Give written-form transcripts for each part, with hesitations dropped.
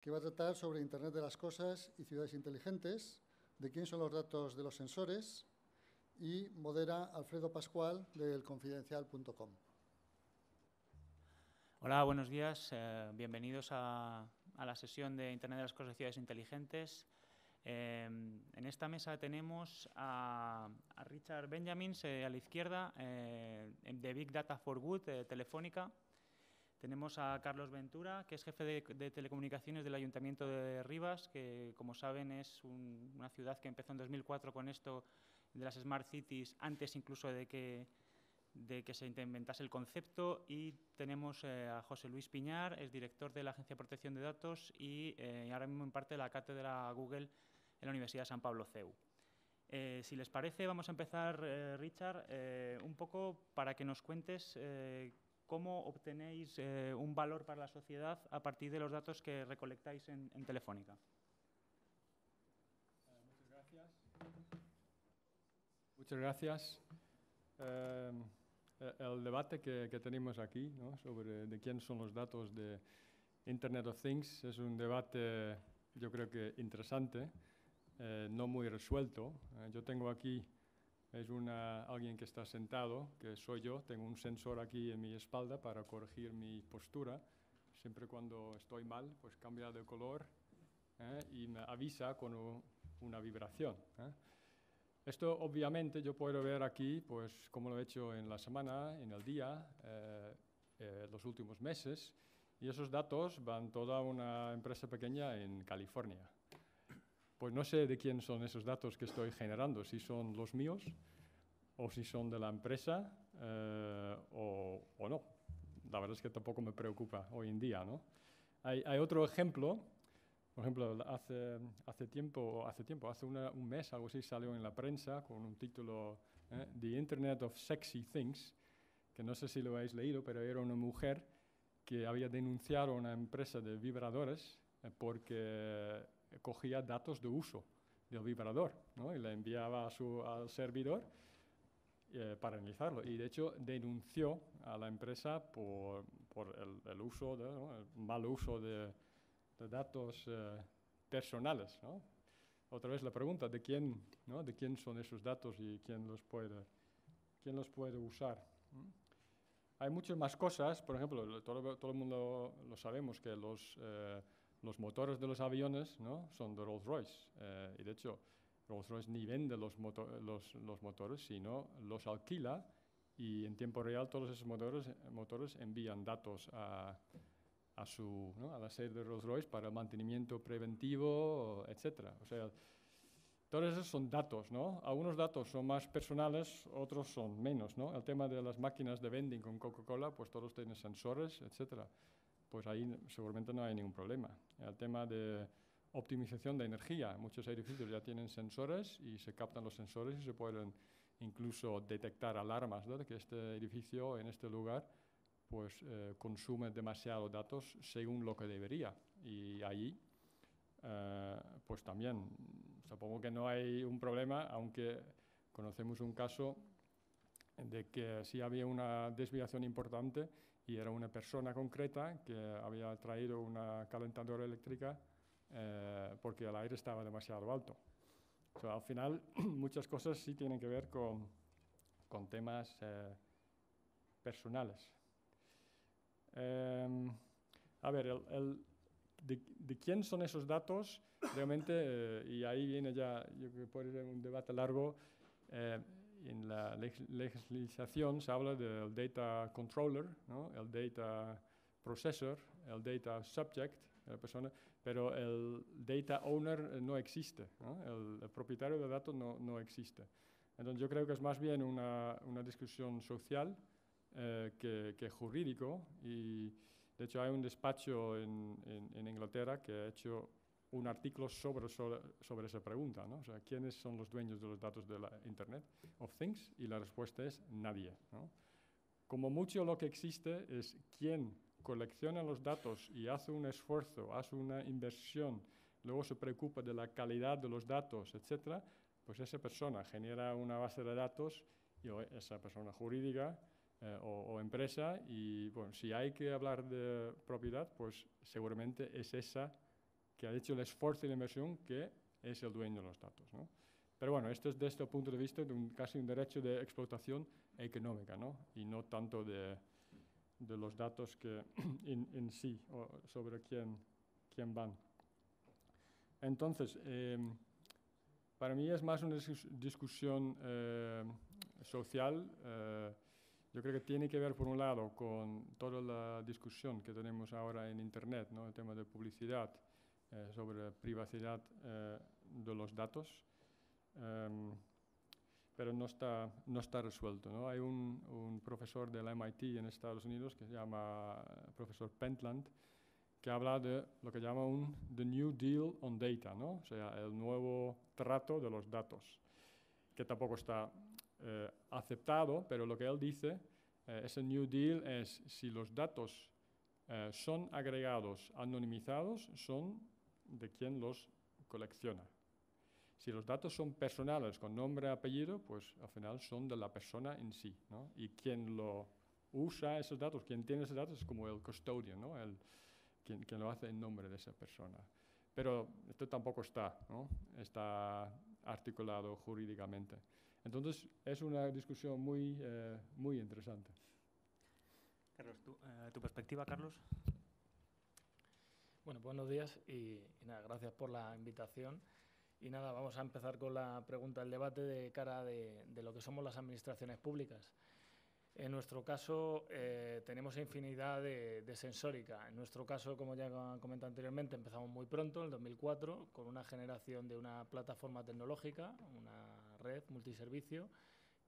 que va a tratar sobre Internet de las Cosas y ciudades inteligentes, de quién son los datos de los sensores, y modera Alfredo Pascual del Confidencial.com. Hola, buenos días. Bienvenidos a la sesión de Internet de las Cosas y ciudades inteligentes. En esta mesa tenemos a Richard Benjamins a la izquierda, de Big Data for Good, Telefónica. Tenemos a Carlos Ventura, que es jefe de telecomunicaciones del Ayuntamiento de Rivas, que, como saben, es una ciudad que empezó en 2004 con esto de las Smart Cities, antes incluso de que se inventase el concepto. Y tenemos a José Luis Piñar, es director de la Agencia de Protección de Datos y ahora mismo imparte la cátedra Google en la Universidad de San Pablo CEU. Si les parece, vamos a empezar, Richard, un poco para que nos cuentes cómo obtenéis un valor para la sociedad a partir de los datos que recolectáis en Telefónica. Muchas gracias. Muchas gracias. El debate que tenemos aquí, ¿no?, sobre de quién son los datos de Internet of Things es un debate, yo creo que interesante, no muy resuelto. Yo tengo aquí, alguien que está sentado, que soy yo. Tengo un sensor aquí en mi espalda para corregir mi postura. Siempre cuando estoy mal, pues cambia de color y me avisa con una vibración. Esto obviamente yo puedo ver aquí, pues como lo he hecho en la semana, en el día, los últimos meses, y esos datos van toda a una empresa pequeña en California. Pues no sé de quién son esos datos que estoy generando, si son los míos o si son de la empresa o no. La verdad es que tampoco me preocupa hoy en día, ¿no? Hay otro ejemplo. Por ejemplo, hace un mes, algo así, salió en la prensa con un título, The Internet of Sexy Things, que no sé si lo habéis leído, pero era una mujer que había denunciado a una empresa de vibradores porque cogía datos de uso del vibrador, ¿no?, y le enviaba al servidor para analizarlo. Y de hecho denunció a la empresa por el uso, ¿no?, el mal uso de datos personales, ¿no? Otra vez la pregunta, ¿de quién, ¿no?, de quién son esos datos y quién los puede usar? Hay muchas más cosas. Por ejemplo, todo el mundo lo sabemos, que los motores de los aviones, ¿no?, son de Rolls-Royce. Y de hecho, Rolls-Royce ni vende los motores, sino los alquila, y en tiempo real todos esos motores envían datos a la sede de Rolls-Royce para el mantenimiento preventivo, etc. O sea, todos esos son datos, ¿no? Algunos datos son más personales, otros son menos, ¿no? El tema de las máquinas de vending con Coca-Cola, pues todos tienen sensores, etc. Pues ahí seguramente no hay ningún problema. El tema de optimización de energía, muchos edificios ya tienen sensores y se captan los sensores y se pueden incluso detectar alarmas, ¿no?, de que este edificio en este lugar pues consume demasiados datos según lo que debería. Y ahí, pues también, supongo que no hay un problema, aunque conocemos un caso de que sí había una desviación importante y era una persona concreta que había traído una calentadora eléctrica porque el aire estaba demasiado alto. O sea, al final, muchas cosas sí tienen que ver con temas personales. A ver, de quién son esos datos realmente, y ahí viene ya, yo creo que puede ser un debate largo. En la legislación se habla del data controller, ¿no?, el data processor, el data subject, la persona, pero el data owner no existe, ¿no? El propietario de datos no existe. Entonces yo creo que es más bien una discusión social que jurídico, y de hecho hay un despacho en Inglaterra que ha hecho un artículo sobre esa pregunta, ¿no? O sea, ¿quiénes son los dueños de los datos de la Internet of Things? Y la respuesta es nadie, ¿no? Como mucho lo que existe es quien colecciona los datos y hace un esfuerzo, hace una inversión, luego se preocupa de la calidad de los datos, etc. Pues esa persona genera una base de datos, y esa persona jurídica o empresa, y bueno, si hay que hablar de propiedad, pues seguramente es esa que ha hecho el esfuerzo y la inversión, que es el dueño de los datos, ¿no? Pero bueno, esto es desde el punto de vista de casi un derecho de explotación económica, ¿no? Y no tanto de los datos que en sí, o sobre quién van. Entonces, para mí es más una discusión social. Yo creo que tiene que ver, por un lado, con toda la discusión que tenemos ahora en Internet, ¿no? El tema de publicidad, sobre privacidad de los datos. Pero no está resuelto, ¿no? Hay un profesor del MIT en Estados Unidos que se llama profesor Pentland, que habla de lo que llama The New Deal on Data, ¿no? O sea, el nuevo trato de los datos, que tampoco está aceptado, pero lo que él dice, ese New Deal es si los datos son agregados, anonimizados, son de quien los colecciona. Si los datos son personales, con nombre y apellido, pues al final son de la persona en sí, ¿no? Y quien lo usa esos datos, quien tiene esos datos, es como el custodian, ¿no? Quien lo hace en nombre de esa persona. Pero esto tampoco está, ¿no? Está articulado jurídicamente. Entonces, es una discusión muy interesante. Carlos, ¿tu perspectiva, Carlos? Bueno, buenos días y nada, gracias por la invitación. Y nada, vamos a empezar con la pregunta del debate de cara de lo que somos las administraciones públicas. En nuestro caso, tenemos infinidad de sensórica. En nuestro caso, como ya comenté anteriormente, empezamos muy pronto, en el 2004, con una generación de una plataforma tecnológica, una red multiservicio,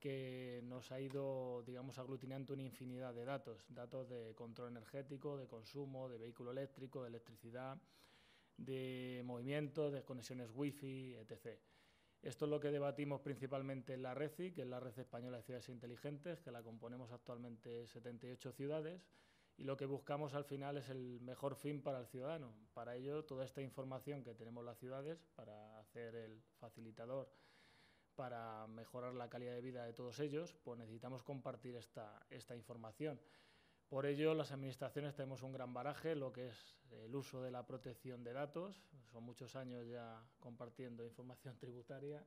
que nos ha ido, digamos, aglutinando una infinidad de datos de control energético, de consumo, de vehículo eléctrico, de electricidad, de movimiento, de conexiones wifi, etc. Esto es lo que debatimos principalmente en la RECI, que es la Red Española de Ciudades Inteligentes, que la componemos actualmente 78 ciudades, y lo que buscamos al final es el mejor fin para el ciudadano. Para ello, toda esta información que tenemos las ciudades, para hacer el facilitador, para mejorar la calidad de vida de todos ellos, pues necesitamos compartir esta información. Por ello, las administraciones tenemos un gran baraje, lo que es el uso de la protección de datos. Son muchos años ya compartiendo información tributaria,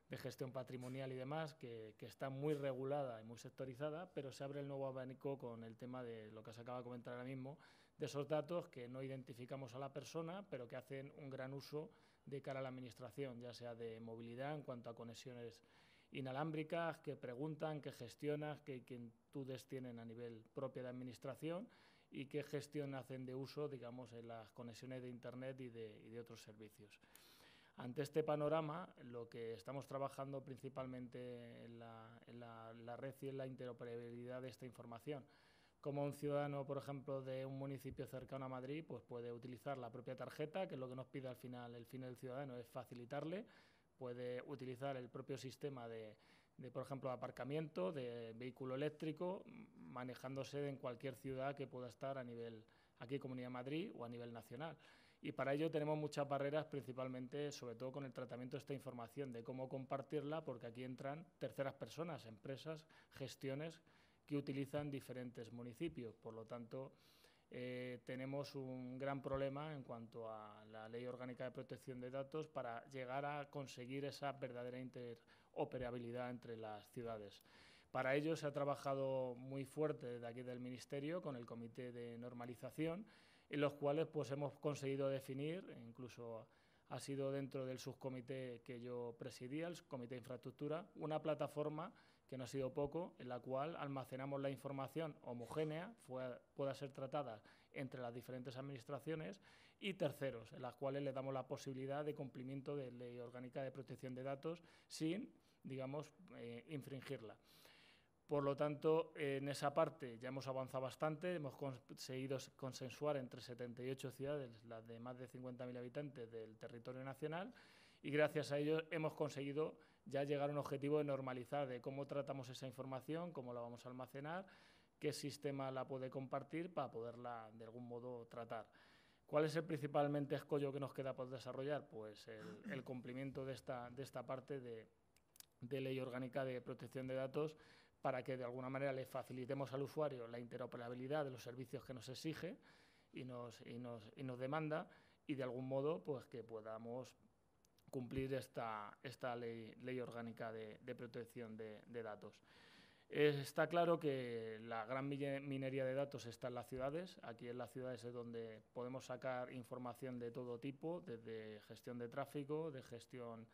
de gestión patrimonial y demás, que está muy regulada y muy sectorizada, pero se abre el nuevo abanico con el tema de lo que se acaba de comentar ahora mismo, de esos datos que no identificamos a la persona, pero que hacen un gran uso de cara a la administración, ya sea de movilidad en cuanto a conexiones inalámbricas, que preguntan, que gestionan, qué inquietudes tienen a nivel propio de administración y qué gestión hacen de uso, digamos, en las conexiones de Internet y de otros servicios. Ante este panorama, lo que estamos trabajando principalmente en la red y en la interoperabilidad de esta información. Como un ciudadano, por ejemplo, de un municipio cercano a Madrid, pues puede utilizar la propia tarjeta, que es lo que nos pide al final el fin del ciudadano, es facilitarle. Puede utilizar el propio sistema de, por ejemplo, aparcamiento, de vehículo eléctrico, manejándose en cualquier ciudad que pueda estar a nivel, aquí Comunidad de Madrid o a nivel nacional. Y para ello tenemos muchas barreras, principalmente, sobre todo con el tratamiento de esta información, de cómo compartirla, porque aquí entran terceras personas, empresas, gestiones que utilizan diferentes municipios. Por lo tanto, tenemos un gran problema en cuanto a la Ley Orgánica de Protección de Datos para llegar a conseguir esa verdadera interoperabilidad entre las ciudades. Para ello se ha trabajado muy fuerte desde aquí del Ministerio con el Comité de Normalización, en los cuales pues, hemos conseguido definir, incluso ha sido dentro del subcomité que yo presidía, el Comité de Infraestructura, una plataforma que no ha sido poco, en la cual almacenamos la información homogénea, pueda ser tratada entre las diferentes administraciones y terceros, en las cuales le damos la posibilidad de cumplimiento de Ley Orgánica de Protección de Datos sin, digamos, infringirla. Por lo tanto, en esa parte ya hemos avanzado bastante, hemos conseguido consensuar entre 78 ciudades, las de más de 50.000 habitantes del territorio nacional, y gracias a ello hemos conseguido ya llegar a un objetivo de normalizar de cómo tratamos esa información, cómo la vamos a almacenar, qué sistema la puede compartir para poderla de algún modo tratar. ¿Cuál es el principalmente escollo que nos queda por desarrollar? Pues el cumplimiento de esta parte de Ley Orgánica de Protección de Datos, para que de alguna manera le facilitemos al usuario la interoperabilidad de los servicios que nos exige y nos demanda, y de algún modo pues que podamos cumplir esta ley orgánica de protección de datos. Está claro que la gran minería de datos está en las ciudades. Aquí en las ciudades es donde podemos sacar información de todo tipo, desde gestión de tráfico, de gestión,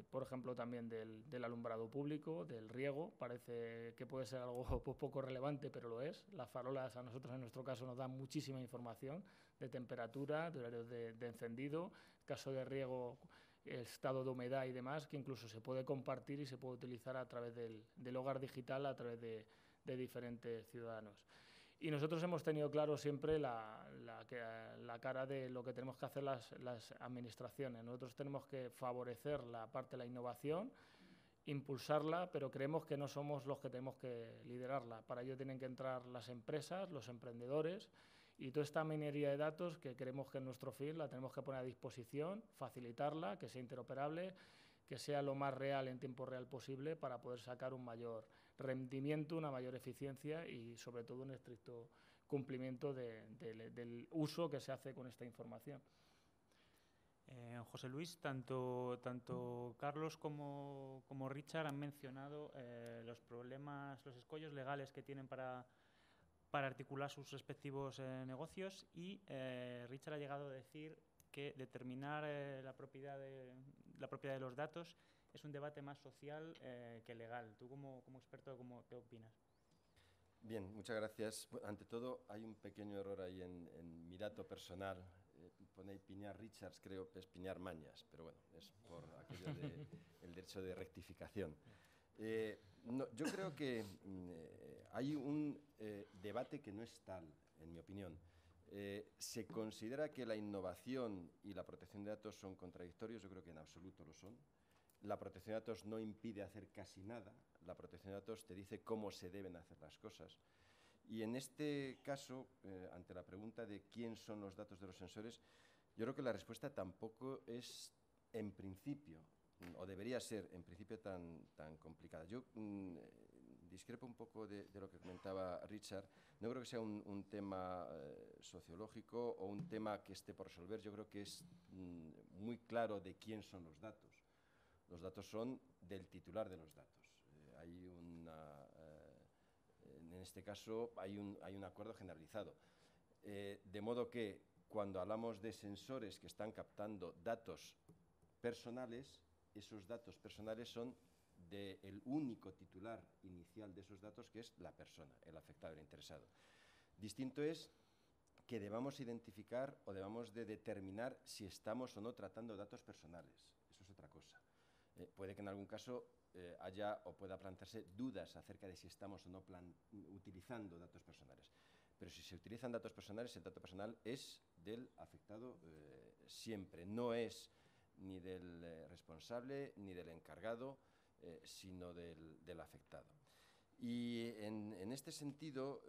por ejemplo, también del alumbrado público, del riego. Parece que puede ser algo pues, poco relevante, pero lo es. Las farolas a nosotros, en nuestro caso, nos dan muchísima información de temperatura, de horarios de encendido, caso de riego, estado de humedad y demás, que incluso se puede compartir y se puede utilizar a través del hogar digital, a través de diferentes ciudadanos. Y nosotros hemos tenido claro siempre la cara de lo que tenemos que hacer las administraciones. Nosotros tenemos que favorecer la parte de la innovación, impulsarla, pero creemos que no somos los que tenemos que liderarla. Para ello tienen que entrar las empresas, los emprendedores, y toda esta minería de datos que creemos que en nuestro fin la tenemos que poner a disposición, facilitarla, que sea interoperable, que sea lo más real en tiempo real posible para poder sacar un mayor rendimiento, una mayor eficiencia y sobre todo un estricto cumplimiento del uso que se hace con esta información. José Luis, tanto Carlos como Richard han mencionado los problemas, los escollos legales que tienen para articular sus respectivos negocios y Richard ha llegado a decir que determinar la propiedad de los datos es un debate más social que legal. Tú como experto, ¿qué opinas? Bien, muchas gracias. Ante todo, hay un pequeño error ahí en mi dato personal. Pone Piñar Richards, creo que es Piñar Mañas, pero bueno, es por aquello del derecho de rectificación. No, yo creo que hay un debate que no es tal, en mi opinión. ¿Se considera que la innovación y la protección de datos son contradictorios? Yo creo que en absoluto lo son. La protección de datos no impide hacer casi nada. La protección de datos te dice cómo se deben hacer las cosas. Y en este caso, ante la pregunta de quién son los datos de los sensores, yo creo que la respuesta tampoco es, en principio, o debería ser, en principio, tan complicada. Yo discrepo un poco de lo que comentaba Richard. No creo que sea un tema sociológico o un tema que esté por resolver. Yo creo que es muy claro de quién son los datos. Los datos son del titular de los datos. En este caso hay un acuerdo generalizado. De modo que cuando hablamos de sensores que están captando datos personales, esos datos personales son del único titular inicial de esos datos, que es la persona, el afectado, el interesado. Distinto es que debamos identificar o debamos de determinar si estamos o no tratando datos personales. Eso es otra cosa. Puede que en algún caso haya o pueda plantearse dudas acerca de si estamos o no utilizando datos personales. Pero si se utilizan datos personales, el dato personal es del afectado siempre. No es ni del responsable ni del encargado, sino del afectado. Y en este sentido,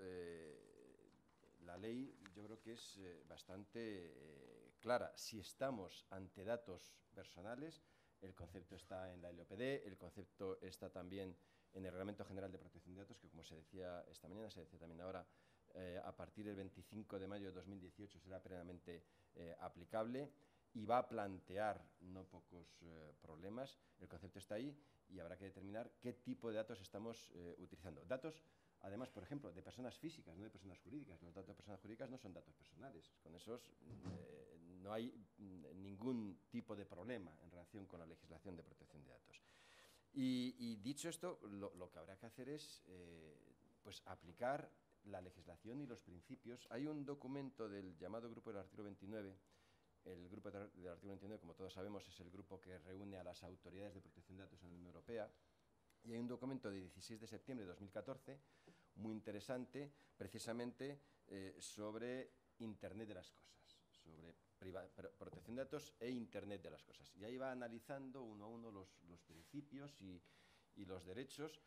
la ley yo creo que es bastante clara. Si estamos ante datos personales, el concepto está en la LOPD, el concepto está también en el Reglamento General de Protección de Datos, que como se decía esta mañana, se decía también ahora, a partir del 25 de mayo de 2018 será plenamente aplicable y va a plantear no pocos problemas. El concepto está ahí y habrá que determinar qué tipo de datos estamos utilizando. Datos, además, por ejemplo, de personas físicas, no de personas jurídicas. Los datos de personas jurídicas no son datos personales. Con esos no hay ningún tipo de problema en relación con la legislación de protección de datos. Y dicho esto, lo que habrá que hacer es pues aplicar la legislación y los principios. Hay un documento del llamado Grupo del Artículo 29. El Grupo del Artículo 29, como todos sabemos, es el grupo que reúne a las autoridades de protección de datos en la Unión Europea. Y hay un documento de 16 de septiembre de 2014, muy interesante, precisamente sobre Internet de las Cosas, sobre protección de datos e Internet de las Cosas. Y ahí va analizando uno a uno los principios y los derechos,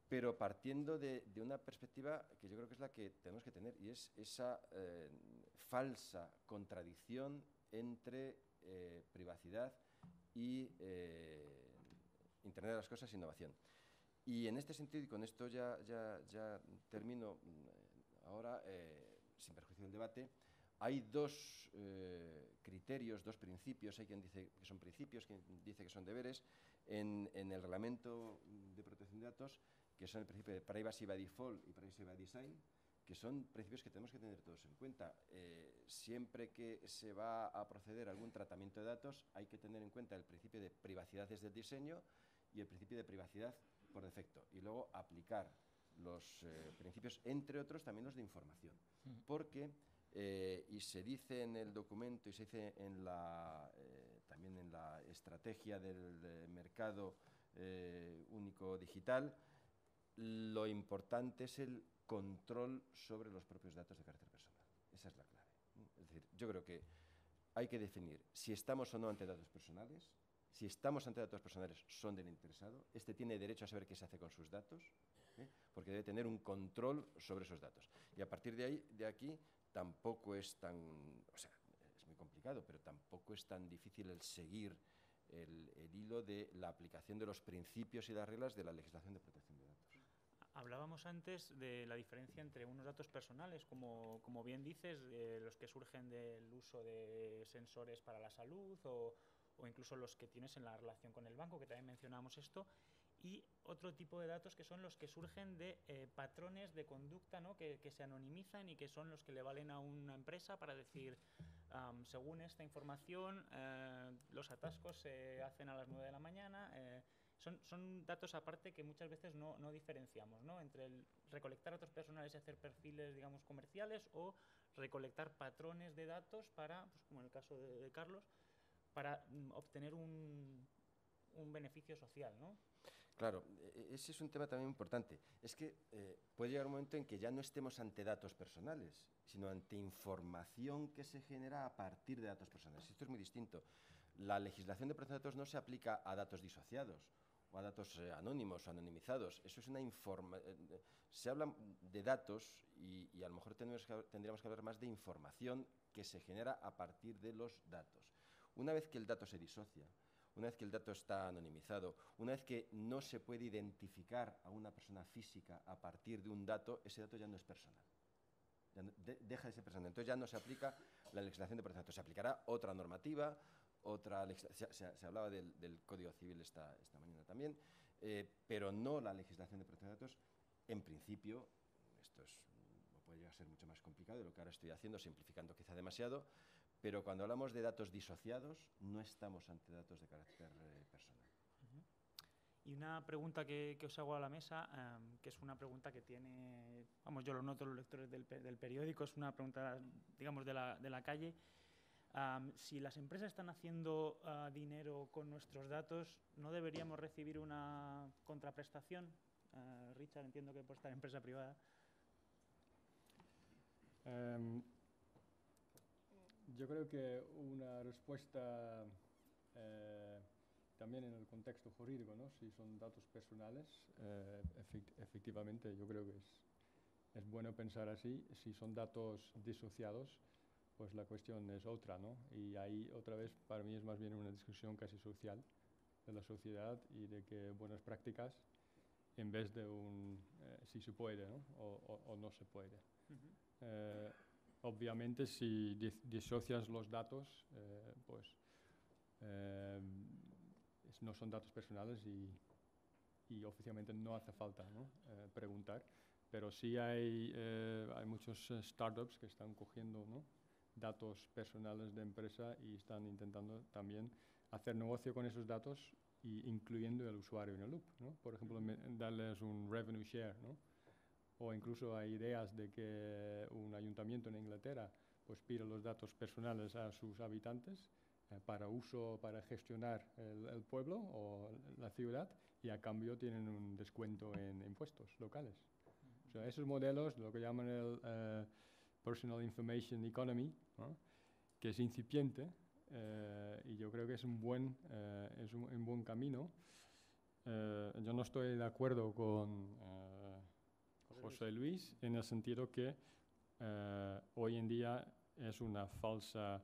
pero partiendo de una perspectiva que yo creo que es la que tenemos que tener, y es esa falsa contradicción entre privacidad y Internet de las Cosas e innovación. Y en este sentido, y con esto ya termino ahora, sin perjuicio del debate, Hay dos criterios, dos principios, hay quien dice que son principios, quien dice que son deberes, en el Reglamento de Protección de Datos, que son el principio de Privacy by Default y Privacy by Design, que son principios que tenemos que tener todos en cuenta. Siempre que se va a proceder a algún tratamiento de datos, hay que tener en cuenta el principio de privacidad desde el diseño y el principio de privacidad por defecto, y luego aplicar los principios, entre otros también los de información, porque, y se dice en el documento y se dice en también en la estrategia del mercado único digital, lo importante es el control sobre los propios datos de carácter personal. Esa es la clave. Es decir, yo creo que hay que definir si estamos o no ante datos personales. Si estamos ante datos personales, son del interesado. Este tiene derecho a saber qué se hace con sus datos, porque debe tener un control sobre esos datos. Y a partir de aquí, tampoco es tan, o sea, es muy complicado, pero tampoco es tan difícil el seguir el hilo de la aplicación de los principios y las reglas de la legislación de protección de datos. Hablábamos antes de la diferencia entre unos datos personales, como bien dices, los que surgen del uso de sensores para la salud o incluso los que tienes en la relación con el banco, que también mencionábamos esto, y otro tipo de datos que son los que surgen de patrones de conducta, ¿no? que se anonimizan y que son los que le valen a una empresa para decir, según esta información, los atascos se hacen a las 9 de la mañana. Son datos aparte que muchas veces no diferenciamos, ¿no? Entre el recolectar datos personales y hacer perfiles, digamos, comerciales, o recolectar patrones de datos para, pues, como en el caso de Carlos, para obtener un beneficio social, ¿no? Claro, ese es un tema también importante. Es que puede llegar un momento en que ya no estemos ante datos personales, sino ante información que se genera a partir de datos personales. Esto es muy distinto. La legislación de protección de datos no se aplica a datos disociados o a datos anónimos o anonimizados. Eso es una se habla de datos y a lo mejor tendríamos que hablar más de información que se genera a partir de los datos. Una vez que el dato se disocia, una vez que el dato está anonimizado, una vez que no se puede identificar a una persona física a partir de un dato, ese dato ya no es personal. Ya deja de ser personal. Entonces ya no se aplica la legislación de protección de datos. Se aplicará otra normativa, se hablaba del Código Civil esta mañana también, pero no la legislación de protección de datos. En principio, esto puede llegar a ser mucho más complicado de lo que ahora estoy haciendo, simplificando quizá demasiado, pero cuando hablamos de datos disociados, no estamos ante datos de carácter personal. Y una pregunta que os hago a la mesa, que es una pregunta que tiene, vamos, yo lo noto en los lectores del periódico, es una pregunta, digamos, de la calle. Si las empresas están haciendo dinero con nuestros datos, ¿no deberíamos recibir una contraprestación? Richard, entiendo que por estar en empresa privada. Yo creo que una respuesta también en el contexto jurídico, ¿no? Si son datos personales, efectivamente yo creo que es bueno pensar así. Si son datos disociados, pues la cuestión es otra, ¿no? Y ahí otra vez para mí es más bien una discusión casi social de la sociedad y de que buenas prácticas en vez de si se puede, ¿no? o no se puede. Obviamente si disocias los datos, pues no son datos personales y oficialmente no hace falta, ¿no? Preguntar, pero sí hay muchos startups que están cogiendo, ¿no? datos personales de empresa y están intentando también hacer negocio con esos datos y incluyendo el usuario en el loop, ¿no? Por ejemplo, darles un revenue share, ¿no? O incluso hay ideas de que un ayuntamiento en Inglaterra pues pide los datos personales a sus habitantes para uso, para gestionar el pueblo o la ciudad, y a cambio tienen un descuento en impuestos locales. O sea, esos modelos, lo que llaman el Personal Information Economy, ¿no? Que es incipiente, y yo creo que es un buen camino. Yo no estoy de acuerdo con José Luis en el sentido que hoy en día es una falsa...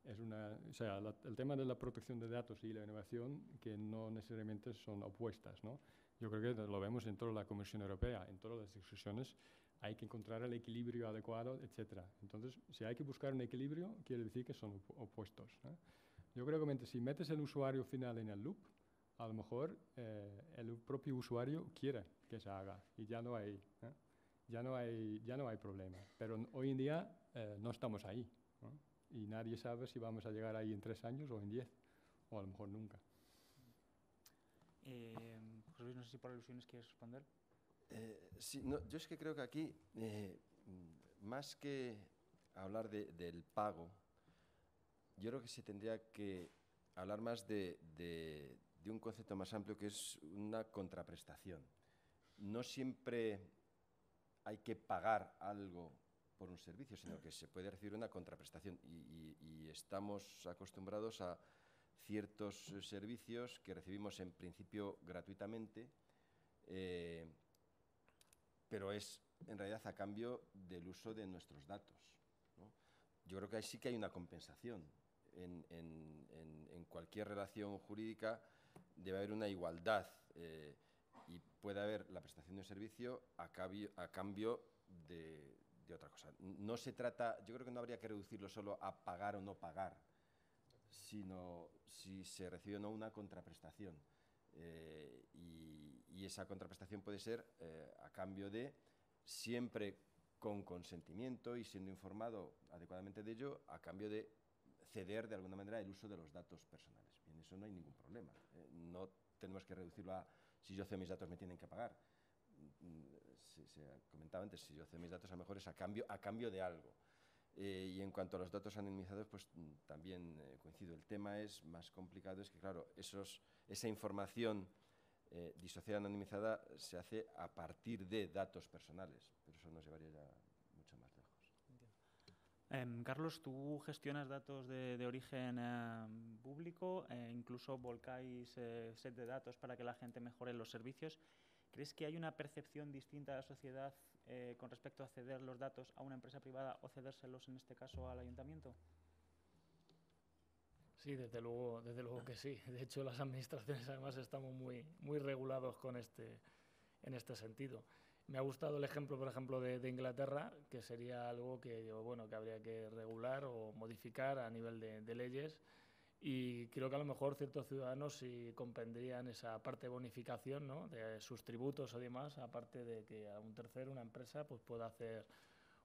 o sea, el tema de la protección de datos y la innovación que no necesariamente son opuestas, ¿no? Yo creo que lo vemos en toda la Comisión Europea, en todas las discusiones hay que encontrar el equilibrio adecuado, etc. Entonces, si hay que buscar un equilibrio, quiere decir que son opuestos, ¿eh? Yo creo que si metes el usuario final en el loop, a lo mejor el propio usuario quiere que se haga y ya no hay, ¿eh? ya no hay problema. Pero hoy en día no estamos ahí, ¿no? Y nadie sabe si vamos a llegar ahí en 3 años o en 10, o a lo mejor nunca. José Luis, no sé si por alusiones quieres responder. Sí, no, yo es que creo que aquí, más que hablar del pago, yo creo que se tendría que hablar más de un concepto más amplio, que es una contraprestación. No siempre hay que pagar algo por un servicio, sino que se puede recibir una contraprestación y estamos acostumbrados a ciertos servicios que recibimos en principio gratuitamente, pero es en realidad a cambio del uso de nuestros datos, ¿no? Yo creo que ahí sí que hay una compensación. En cualquier relación jurídica debe haber una igualdad y puede haber la prestación de un servicio a cambio de otra cosa. No se trata, yo creo que no habría que reducirlo solo a pagar o no pagar, sino si se recibe o no una contraprestación. Y esa contraprestación puede ser a cambio de, siempre con consentimiento y siendo informado adecuadamente de ello, a cambio de ceder de alguna manera el uso de los datos personales. Y en eso no hay ningún problema. No tenemos que reducirlo a si yo cedo mis datos me tienen que pagar. Se comentaba antes, si yo cedo mis datos a lo mejor es a cambio de algo. Y en cuanto a los datos anonimizados, pues también coincido. El tema es más complicado, es que claro, esa información disociada anonimizada se hace a partir de datos personales, pero eso nos llevaría ya mucho más lejos. Carlos, tú gestionas datos de origen público, incluso volcáis set de datos para que la gente mejore los servicios. ¿Crees que hay una percepción distinta de la sociedad con respecto a ceder los datos a una empresa privada o cedérselos, en este caso, al ayuntamiento? Sí, desde luego que sí. De hecho, las administraciones además estamos muy regulados en este sentido. Me ha gustado el ejemplo, por ejemplo, de Inglaterra, que sería algo que habría que regular o modificar a nivel de leyes. Y creo que a lo mejor ciertos ciudadanos sí comprenderían esa parte de bonificación, ¿no?, de sus tributos o demás, aparte de que a un tercero, una empresa, pues pueda hacer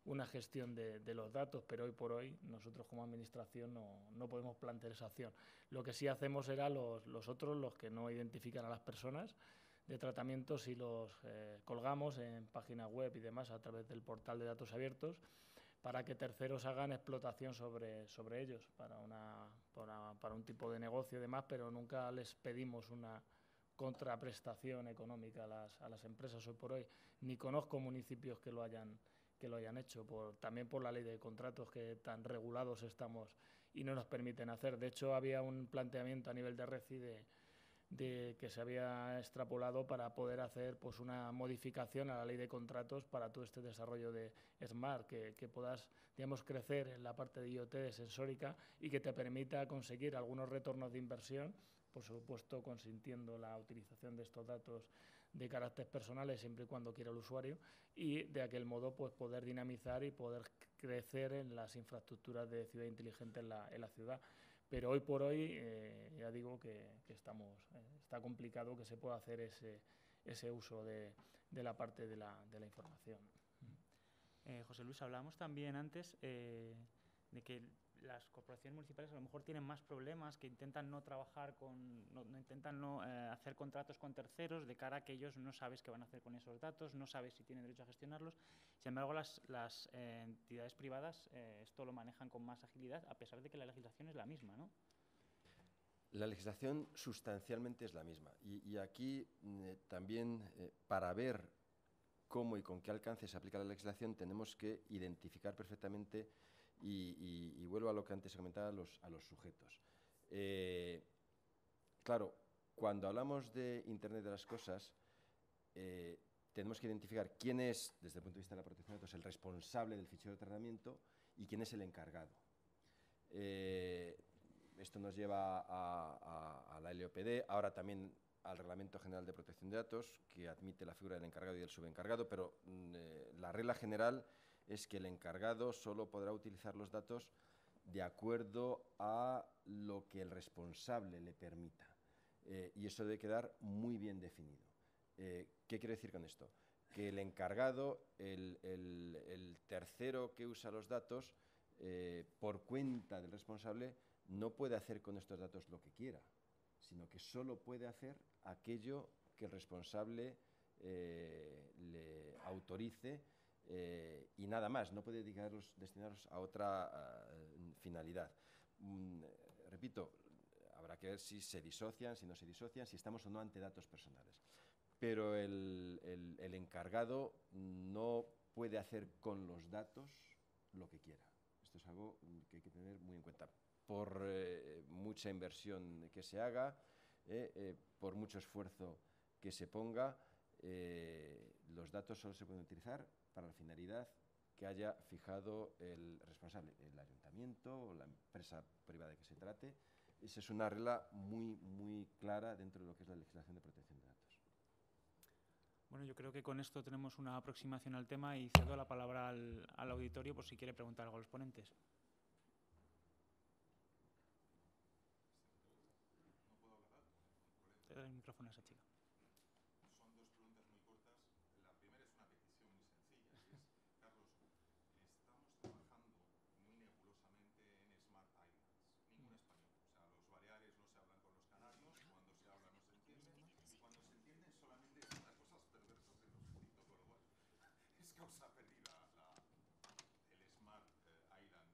una gestión de los datos, pero hoy por hoy nosotros como administración no podemos plantear esa acción. Lo que sí hacemos era los otros, los que no identifican a las personas de tratamientos, y los colgamos en página web y demás a través del portal de datos abiertos, para que terceros hagan explotación sobre ellos para un tipo de negocio y demás, pero nunca les pedimos una contraprestación económica a las empresas hoy por hoy. Ni conozco municipios que lo hayan hecho, también por la ley de contratos, que tan regulados estamos y no nos permiten hacer. De hecho, había un planteamiento a nivel de RECI de que se había extrapolado para poder hacer pues una modificación a la ley de contratos para todo este desarrollo de Smart, que puedas, digamos, crecer en la parte de IoT, de sensórica, y que te permita conseguir algunos retornos de inversión, por supuesto consintiendo la utilización de estos datos de carácter personales siempre y cuando quiera el usuario, y de aquel modo pues poder dinamizar y poder crecer en las infraestructuras de ciudad inteligente en la ciudad. Pero hoy por hoy ya digo que está complicado que se pueda hacer ese uso de la parte de la información. José Luis, hablábamos también antes de que las corporaciones municipales a lo mejor tienen más problemas, que intentan no trabajar intentan hacer contratos con terceros, de cara a que ellos no sabes qué van a hacer con esos datos, no sabes si tienen derecho a gestionarlos. Sin embargo, las entidades privadas esto lo manejan con más agilidad, a pesar de que la legislación es la misma, ¿no? La legislación sustancialmente es la misma. Y aquí también, para ver cómo y con qué alcance se aplica la legislación, tenemos que identificar perfectamente, y vuelvo a lo que antes comentaba, a los sujetos. Claro, cuando hablamos de Internet de las cosas, tenemos que identificar quién es, desde el punto de vista de la protección de datos, el responsable del fichero de tratamiento y quién es el encargado. Esto nos lleva a la LOPD. Ahora también al Reglamento General de Protección de Datos, que admite la figura del encargado y del subencargado, pero la regla general es que el encargado solo podrá utilizar los datos de acuerdo a lo que el responsable le permita. Y eso debe quedar muy bien definido. ¿Qué quiere decir con esto? Que el encargado, el tercero que usa los datos, por cuenta del responsable, no puede hacer con estos datos lo que quiera, sino que solo puede hacer aquello que el responsable le autorice y nada más, no puede destinarlos a otra finalidad. Repito, habrá que ver si se disocian, si no se disocian, si estamos o no ante datos personales. Pero el encargado no puede hacer con los datos lo que quiera. Esto es algo que hay que tener muy en cuenta. Por mucha inversión que se haga, por mucho esfuerzo que se ponga, los datos solo se pueden utilizar para la finalidad que haya fijado el responsable, el ayuntamiento o la empresa privada de que se trate. Esa es una regla muy, muy clara dentro de lo que es la legislación de protección de datos. Bueno, yo creo que con esto tenemos una aproximación al tema y cedo la palabra al auditorio por si quiere preguntar algo a los ponentes. Te doy el micrófono a esa chica. Son dos preguntas muy cortas. La primera es una petición muy sencilla. Y es, Carlos, estamos trabajando muy nebulosamente en Smart Islands. Ningún español. O sea, los baleares no se hablan con los canarios. Cuando se habla no se entiende. Y cuando se entienden solamente es para cosas perversas en los sitios. Con lo cual, es causa perdida el Smart Island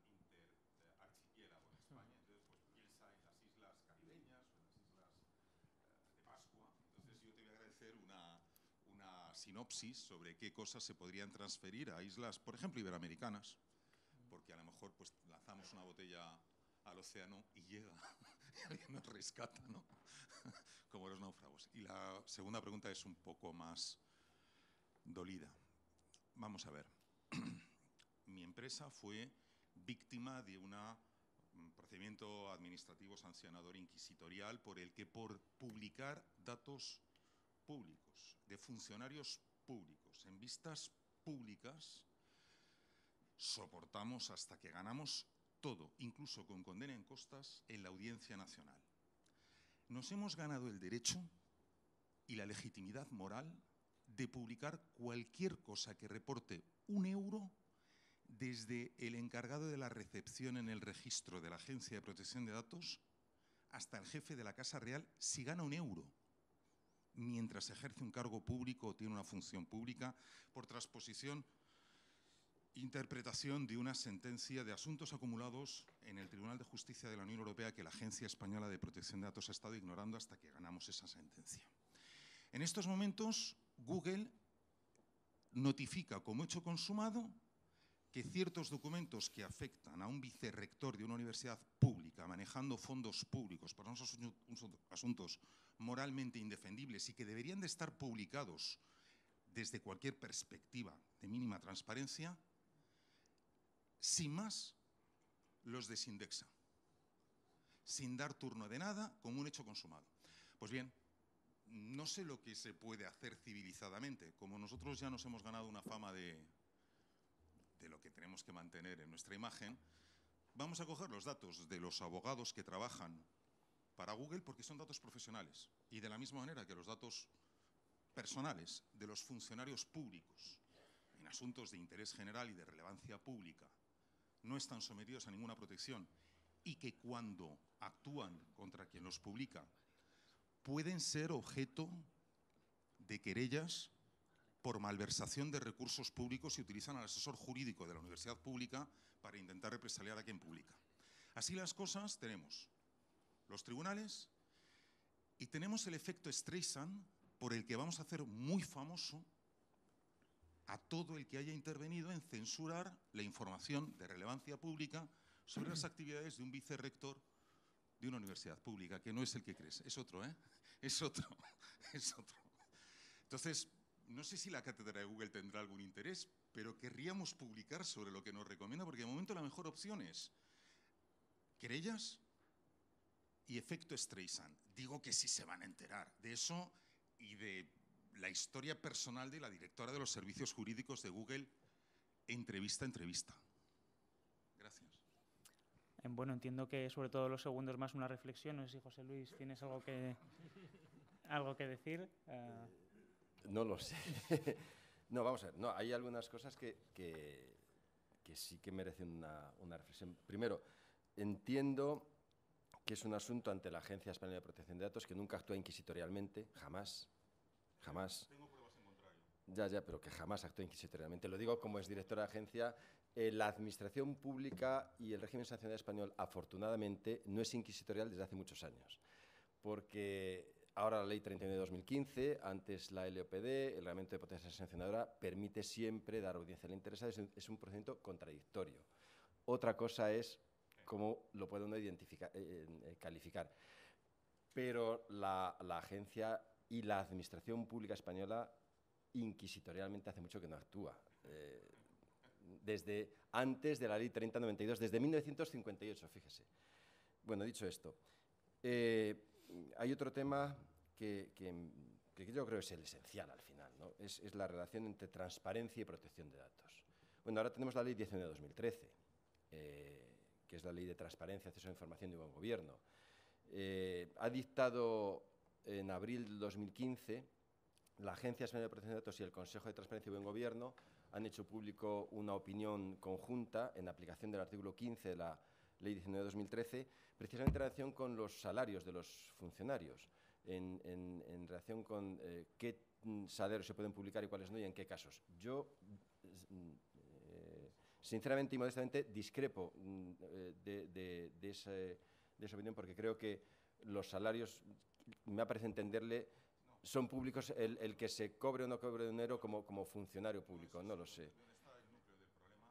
interarchipiélago en España. Entonces, pues piensa en las islas caribeñas o en las islas de Pascua. Entonces yo te voy a agradecer una sinopsis sobre qué cosas se podrían transferir a islas, por ejemplo, iberoamericanas, porque a lo mejor pues lanzamos una botella al océano y llega y alguien nos rescata, ¿no? Como los náufragos. Y la segunda pregunta es un poco más dolida. Vamos a ver. Mi empresa fue víctima de un procedimiento administrativo sancionador inquisitorial por el que, por publicar datos públicos de funcionarios públicos en vistas públicas, soportamos hasta que ganamos todo, incluso con condena en costas, en la Audiencia Nacional. Nos hemos ganado el derecho y la legitimidad moral de publicar cualquier cosa que reporte €1 desde el encargado de la recepción en el registro de la Agencia de Protección de Datos hasta el jefe de la Casa Real, si gana €1, mientras ejerce un cargo público o tiene una función pública, por transposición, interpretación de una sentencia de asuntos acumulados en el Tribunal de Justicia de la Unión Europea que la Agencia Española de Protección de Datos ha estado ignorando hasta que ganamos esa sentencia. En estos momentos, Google notifica como hecho consumado que ciertos documentos que afectan a un vicerrector de una universidad pública manejando fondos públicos para unos asuntos moralmente indefendibles y que deberían de estar publicados desde cualquier perspectiva de mínima transparencia, sin más, los desindexa, sin dar turno de nada, como un hecho consumado. Pues bien, no sé lo que se puede hacer civilizadamente. Como nosotros ya nos hemos ganado una fama de lo que tenemos que mantener en nuestra imagen, vamos a coger los datos de los abogados que trabajan para Google porque son datos profesionales. Y de la misma manera que los datos personales de los funcionarios públicos en asuntos de interés general y de relevancia pública no están sometidos a ninguna protección y que cuando actúan contra quien los publica pueden ser objeto de querellas por malversación de recursos públicos y utilizan al asesor jurídico de la universidad pública para intentar represaliar a quien publica. Así las cosas, tenemos los tribunales y tenemos el efecto Streisand, por el que vamos a hacer muy famoso a todo el que haya intervenido en censurar la información de relevancia pública sobre las actividades de un vicerrector de una universidad pública, que no es el que crees, es otro, ¿eh? Es otro, es otro. Entonces, no sé si la cátedra de Google tendrá algún interés, pero querríamos publicar sobre lo que nos recomienda, porque de momento la mejor opción es querellas y efecto Streisand. Digo que sí se van a enterar de eso y de la historia personal de la directora de los servicios jurídicos de Google, entrevista a entrevista. Gracias. Bueno, entiendo que sobre todo los segundos más una reflexión. No sé si, José Luis, tienes algo que decir. No lo sé. No, vamos a ver. No, hay algunas cosas que sí que merecen una reflexión. Primero, entiendo que es un asunto ante la Agencia Española de Protección de Datos que nunca actúa inquisitorialmente, jamás. Tengo pruebas en contrario. Ya, pero que jamás actúa inquisitorialmente. Lo digo como exdirectora de agencia. La administración pública y el régimen sancionador español, afortunadamente, no es inquisitorial desde hace muchos años. Porque ahora la Ley 39 de 2015, antes la LOPD, el Reglamento de Potencia Sancionadora, permite siempre dar audiencia al interesado. Es un procedimiento contradictorio. Otra cosa es cómo lo puede uno calificar. Pero la agencia y la administración pública española inquisitorialmente hace mucho que no actúa. Desde antes de la Ley 3092, desde 1958, fíjese. Bueno, dicho esto, hay otro tema que yo creo es el esencial al final, ¿no? Es la relación entre transparencia y protección de datos. Bueno, ahora tenemos la Ley 19 de 2013, que es la Ley de Transparencia, Acceso a la Información y Buen Gobierno. Ha dictado en abril del 2015 la Agencia Española de Protección de Datos y el Consejo de Transparencia y Buen Gobierno han hecho público una opinión conjunta en aplicación del artículo 15 de la Ley 19 de 2013, precisamente en relación con los salarios de los funcionarios, en relación con qué salarios se pueden publicar y cuáles no y en qué casos. Yo, sinceramente y modestamente, discrepo de esa opinión porque creo que los salarios, me parece entenderle, son públicos el que se cobre o no cobre dinero como funcionario público, no lo sé. ¿Dónde está el núcleo del problema?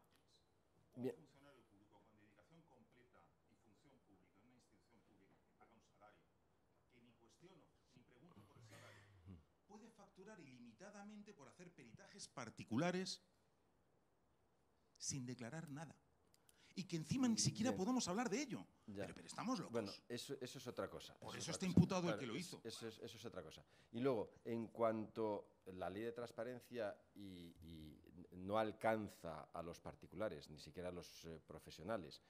Bien. Un funcionario público con dedicación completa y función pública en una institución pública que paga un salario, que ni cuestiono ni pregunto por el salario, puede facturar ilimitadamente por hacer peritajes particulares sin declarar nada. Y que encima ni siquiera podemos hablar de ello. Pero estamos locos. Bueno, eso es otra cosa. Por eso está imputado el que lo hizo. Eso es otra cosa. Y luego, en cuanto la ley de transparencia y no alcanza a los particulares, ni siquiera a los profesionales,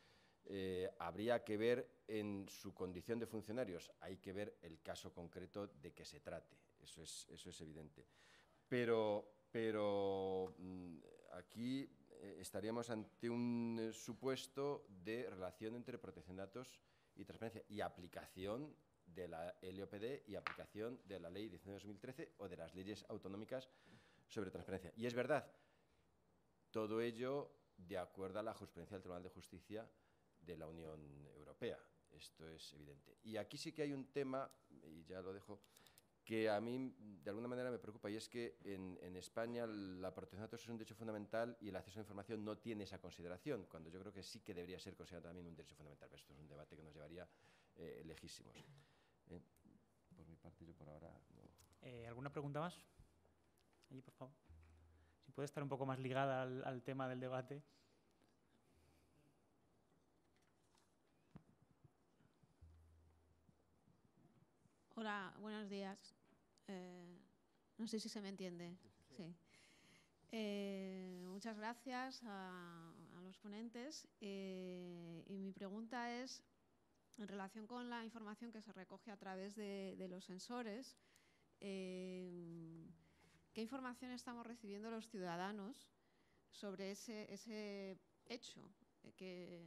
habría que ver en su condición de funcionarios, hay que ver el caso concreto de que se trate. Eso es evidente. Pero aquí estaríamos ante un supuesto de relación entre protección de datos y transparencia y aplicación de la LOPD y aplicación de la Ley 19 de 2013 o de las leyes autonómicas sobre transparencia. Y es verdad, todo ello de acuerdo a la jurisprudencia del Tribunal de Justicia de la Unión Europea. Esto es evidente. Y aquí sí que hay un tema, y ya lo dejo, que a mí de alguna manera me preocupa, y es que en España la protección de datos es un derecho fundamental y el acceso a la información no tiene esa consideración, cuando yo creo que sí que debería ser considerado también un derecho fundamental. Pero esto es un debate que nos llevaría lejísimos. Por mi parte, yo por ahora no. ¿Alguna pregunta más? Allí, por favor. Si puede estar un poco más ligada al tema del debate. Hola, buenos días. No sé si se me entiende. Sí. Muchas gracias a los ponentes. Y mi pregunta es, en relación con la información que se recoge a través de los sensores, ¿qué información estamos recibiendo los ciudadanos sobre ese hecho? Que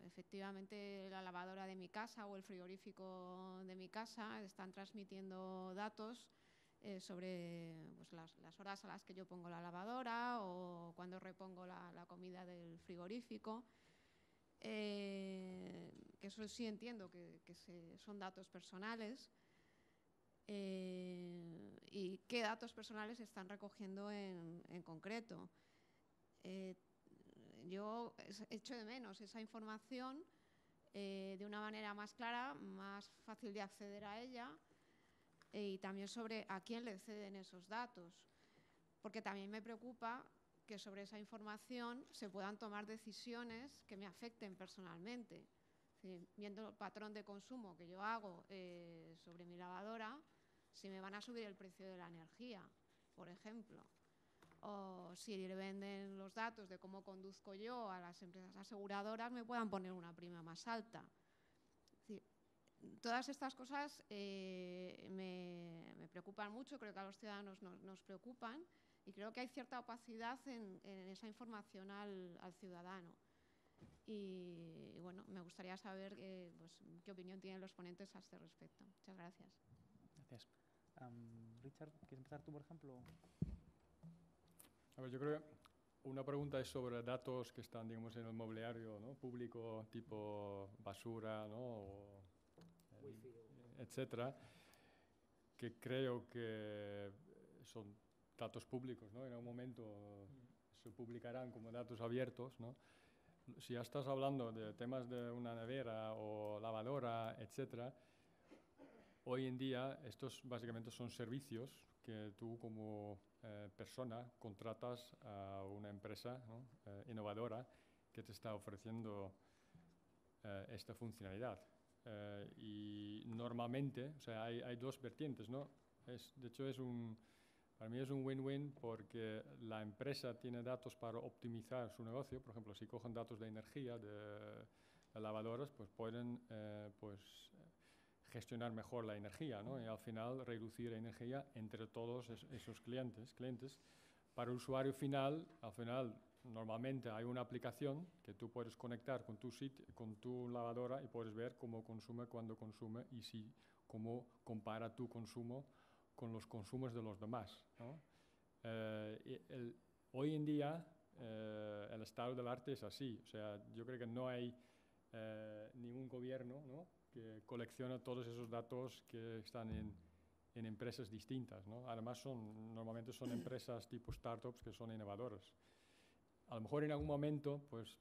efectivamente la lavadora de mi casa o el frigorífico de mi casa están transmitiendo datos sobre pues, las horas a las que yo pongo la lavadora o cuando repongo la comida del frigorífico. Que eso sí entiendo que son datos personales. ¿Y qué datos personales están recogiendo en concreto? Yo echo de menos esa información de una manera más clara, más fácil de acceder a ella y también sobre a quién le ceden esos datos. Porque también me preocupa que sobre esa información se puedan tomar decisiones que me afecten personalmente. Es Sí, viendo el patrón de consumo que yo hago sobre mi lavadora, si me van a subir el precio de la energía, por ejemplo, o si le venden los datos de cómo conduzco yo a las empresas aseguradoras, me puedan poner una prima más alta. Sí, todas estas cosas me preocupan mucho, creo que a los ciudadanos nos preocupan, y creo que hay cierta opacidad en esa información al ciudadano. Y bueno, me gustaría saber pues, qué opinión tienen los ponentes a este respecto. Muchas gracias. Gracias. Richard, ¿quieres empezar tú, por ejemplo? A ver, yo creo que una pregunta es sobre datos que están, digamos, en el mobiliario, ¿no?, público, tipo basura, ¿no?, o, etcétera, que creo que son datos públicos, ¿no? En algún momento se publicarán como datos abiertos, ¿no? Si ya estás hablando de temas de una nevera o lavadora, etcétera, hoy en día estos básicamente son servicios que tú como persona contratas a una empresa, ¿no?, innovadora que te está ofreciendo esta funcionalidad. Y normalmente, o sea, hay dos vertientes, ¿no? De hecho, para mí es un win-win porque la empresa tiene datos para optimizar su negocio. Por ejemplo, si cogen datos de energía de lavadoras, pues pueden gestionar mejor la energía, ¿no?, y al final reducir la energía entre todos esos clientes. Para el usuario final, al final, normalmente hay una aplicación que tú puedes conectar con tu lavadora y puedes ver cómo consume, cuándo consume y cómo compara tu consumo con los consumos de los demás, ¿no? Hoy en día el estado del arte es así. O sea, yo creo que no hay ningún gobierno, ¿no?, que colecciona todos esos datos que están en empresas distintas, ¿no? Además, normalmente son empresas tipo startups que son innovadoras. A lo mejor en algún momento, pues,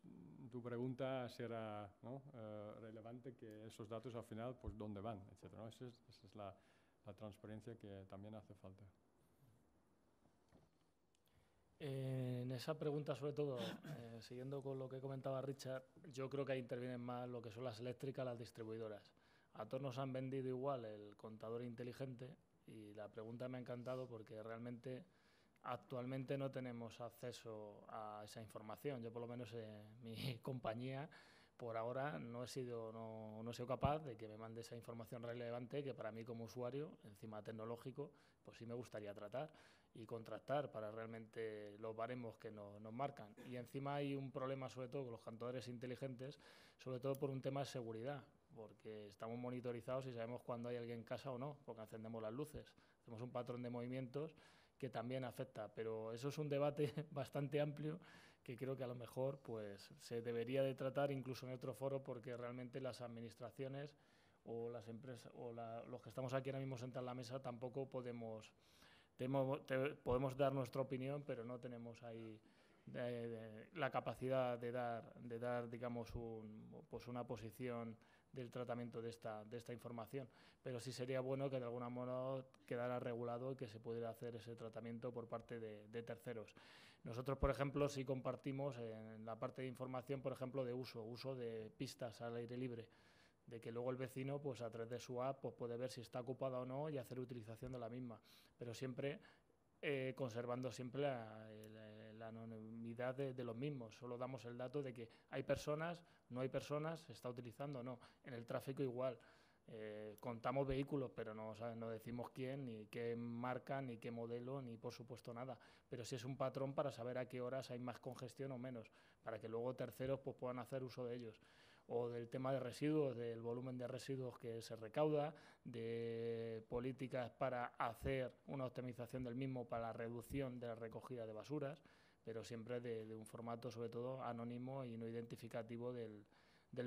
tu pregunta será, ¿no?, relevante, que esos datos al final, pues, ¿dónde van?, etcétera, ¿no? Esa es la transparencia que también hace falta. En esa pregunta, sobre todo, siguiendo con lo que comentaba Richard, yo creo que ahí intervienen más lo que son las eléctricas, las distribuidoras. A todos nos han vendido igual el contador inteligente, y la pregunta me ha encantado porque realmente actualmente no tenemos acceso a esa información. Yo, por lo menos en mi compañía, por ahora no he sido capaz de que me mande esa información relevante que para mí como usuario, encima tecnológico, pues sí me gustaría tratar y contrastar para realmente los baremos que nos marcan. Y encima hay un problema, sobre todo con los contadores inteligentes, sobre todo por un tema de seguridad, porque estamos monitorizados y sabemos cuándo hay alguien en casa o no, porque encendemos las luces, hacemos un patrón de movimientos que también afecta. Pero eso es un debate bastante amplio que creo que a lo mejor pues se debería de tratar incluso en otro foro, porque realmente las administraciones o las empresas o los que estamos aquí ahora mismo sentados en la mesa tampoco podemos dar nuestra opinión, pero no tenemos ahí la capacidad de dar digamos, una posición del tratamiento de esta información. Pero sí sería bueno que de alguna manera quedara regulado y que se pudiera hacer ese tratamiento por parte de terceros. Nosotros, por ejemplo, sí compartimos en la parte de información, por ejemplo, de uso de pistas al aire libre, de que luego el vecino, pues a través de su app, pues puede ver si está ocupada o no y hacer utilización de la misma, pero siempre conservando siempre la anonimidad de los mismos. Solo damos el dato de que hay personas, no hay personas, se está utilizando o no. En el tráfico igual. Contamos vehículos, pero no decimos quién, ni qué marca, ni qué modelo, ni por supuesto nada. Pero sí es un patrón para saber a qué horas hay más congestión o menos, para que luego terceros pues, puedan hacer uso de ellos. O del tema de residuos, del volumen de residuos que se recauda, de políticas para hacer una optimización del mismo para la reducción de la recogida de basuras, pero siempre de un formato sobre todo anónimo y no identificativo del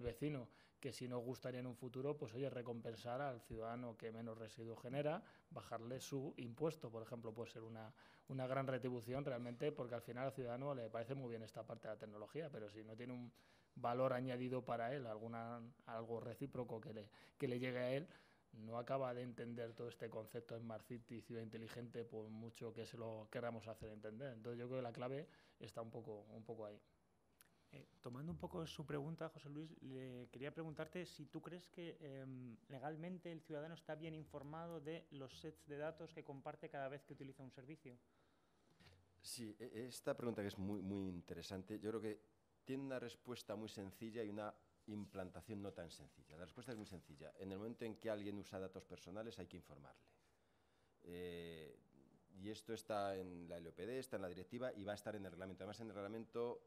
vecino, que si nos gustaría en un futuro, pues oye, recompensar al ciudadano que menos residuos genera, bajarle su impuesto, por ejemplo, puede ser una gran retribución realmente, porque al final al ciudadano le parece muy bien esta parte de la tecnología, pero si no tiene un valor añadido para él, algo recíproco que le llegue a él, no acaba de entender todo este concepto de Smart City, ciudad inteligente, por mucho que se lo queramos hacer entender. Entonces yo creo que la clave está un poco ahí. Tomando un poco su pregunta, José Luis, le quería preguntarte si tú crees que legalmente el ciudadano está bien informado de los sets de datos que comparte cada vez que utiliza un servicio. Sí, esta pregunta que es muy interesante, yo creo que tiene una respuesta muy sencilla y una implantación no tan sencilla. La respuesta es muy sencilla. En el momento en que alguien usa datos personales hay que informarle. Y esto está en la LOPD, está en la directiva y va a estar en el reglamento. Además, en el reglamento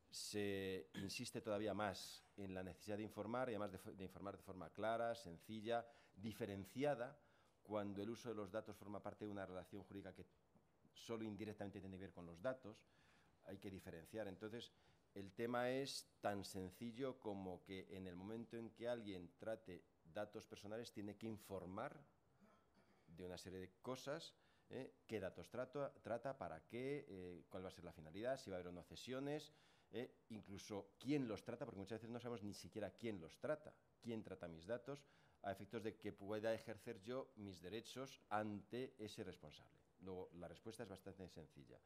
se insiste todavía más en la necesidad de informar y además de informar de forma clara, sencilla, diferenciada, cuando el uso de los datos forma parte de una relación jurídica que solo indirectamente tiene que ver con los datos. Hay que diferenciar. Entonces, el tema es tan sencillo como que en el momento en que alguien trate datos personales tiene que informar de una serie de cosas, qué datos trata, para qué, cuál va a ser la finalidad, si va a haber o no cesiones, incluso quién los trata, porque muchas veces no sabemos ni siquiera quién los trata, quién trata mis datos, a efectos de que pueda ejercer yo mis derechos ante ese responsable. Luego, la respuesta es bastante sencilla.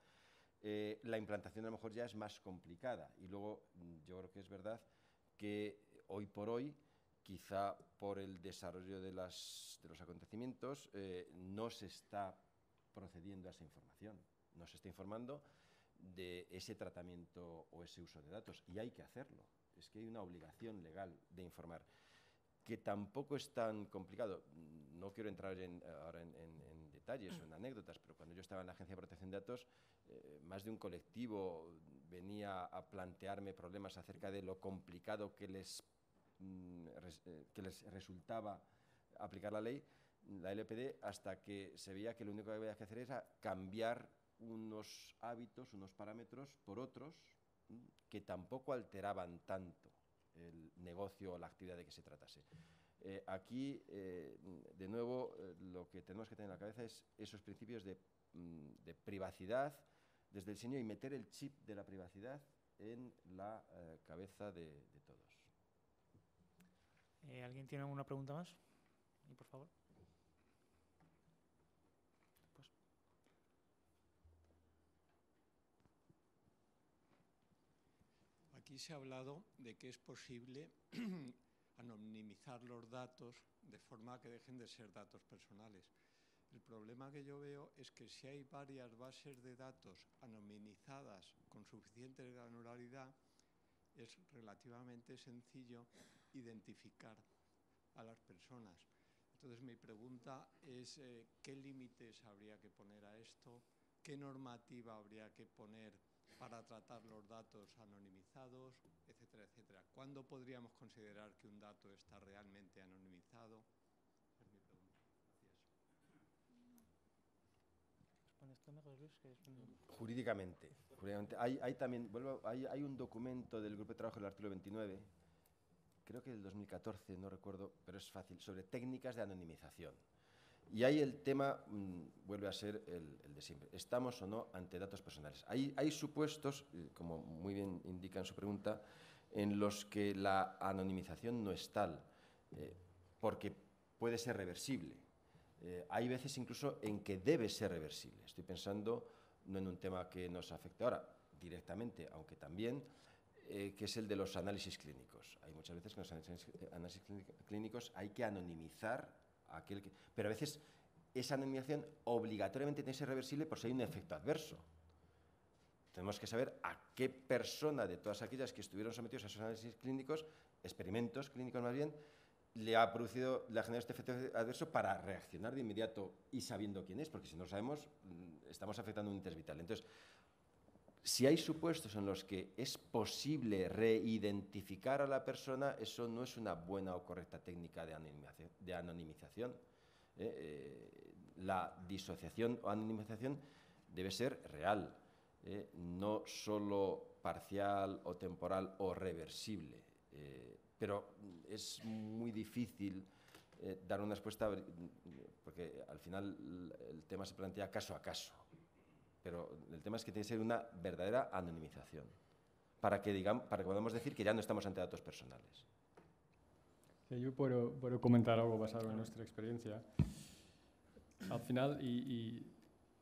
La implantación a lo mejor ya es más complicada y luego yo creo que es verdad que hoy por hoy, quizá por el desarrollo de los acontecimientos, no se está procediendo a esa información, no se está informando de ese tratamiento o ese uso de datos y hay que hacerlo. Es que hay una obligación legal de informar, que tampoco es tan complicado. No quiero entrar ahora en detalles o en anécdotas, pero cuando yo estaba en la Agencia de Protección de Datos, más de un colectivo venía a plantearme problemas acerca de lo complicado que les resultaba aplicar la ley, la LPD, hasta que se veía que lo único que había que hacer era cambiar unos hábitos, unos parámetros por otros que tampoco alteraban tanto el negocio o la actividad de que se tratase. Aquí, de nuevo, lo que tenemos que tener en la cabeza es esos principios de privacidad desde el diseño y meter el chip de la privacidad en la cabeza de todos. ¿Alguien tiene alguna pregunta más? Y por favor. Pues. Aquí se ha hablado de que es posible anonimizar los datos de forma que dejen de ser datos personales. El problema que yo veo es que si hay varias bases de datos anonimizadas con suficiente granularidad, es relativamente sencillo identificar a las personas. Entonces mi pregunta es ¿qué límites habría que poner a esto? ¿Qué normativa habría que poner para tratar los datos anonimizados, etcétera, etcétera? ¿Cuándo podríamos considerar que un dato está realmente anonimizado? Es mi pregunta. Gracias. Jurídicamente hay también, hay un documento del Grupo de Trabajo del artículo 29, creo que del 2014, no recuerdo, pero es fácil, sobre técnicas de anonimización. Y ahí el tema vuelve a ser el de siempre. ¿Estamos o no ante datos personales? Hay supuestos, como muy bien indica en su pregunta, en los que la anonimización no es tal, porque puede ser reversible. Hay veces incluso en que debe ser reversible. Estoy pensando no en un tema que nos afecte ahora directamente, aunque también, que es el de los análisis clínicos. Hay muchas veces que en los análisis clínicos hay que anonimizar a aquel que... Pero a veces esa anonimización obligatoriamente tiene que ser reversible por si hay un efecto adverso. Tenemos que saber a qué persona de todas aquellas que estuvieron sometidos a esos análisis clínicos, experimentos clínicos más bien, le ha generado este efecto adverso para reaccionar de inmediato y sabiendo quién es, porque si no lo sabemos, estamos afectando un interés vital. Entonces, si hay supuestos en los que es posible reidentificar a la persona, eso no es una buena o correcta técnica de anonimización. La disociación o anonimización debe ser real, no solo parcial o temporal o reversible. Pero es muy difícil dar una respuesta porque al final el tema se plantea caso a caso. Pero el tema es que tiene que ser una verdadera anonimización para que podamos decir que ya no estamos ante datos personales. Sí, yo puedo comentar algo basado en nuestra experiencia. Al final, y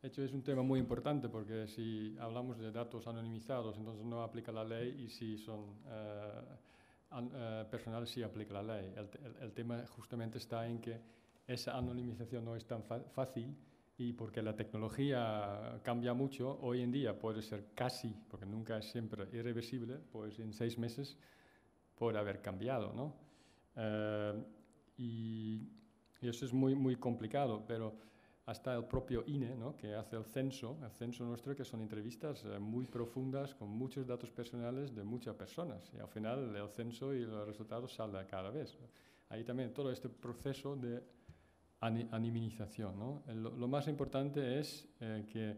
hecho, es un tema muy importante porque si hablamos de datos anonimizados, entonces no aplica la ley, y si son personales sí aplica la ley. El tema justamente está en que esa anonimización no es tan fácil, y porque la tecnología cambia mucho, hoy en día puede ser casi, porque nunca es siempre irreversible, pues en 6 meses puede haber cambiado, ¿no? Y eso es muy, muy complicado, pero hasta el propio INE, ¿no?, que hace el censo nuestro, que son entrevistas muy profundas con muchos datos personales de muchas personas, y al final el censo y los resultados salen cada vez. Ahí también todo este proceso de anonimización, ¿no? Lo más importante es que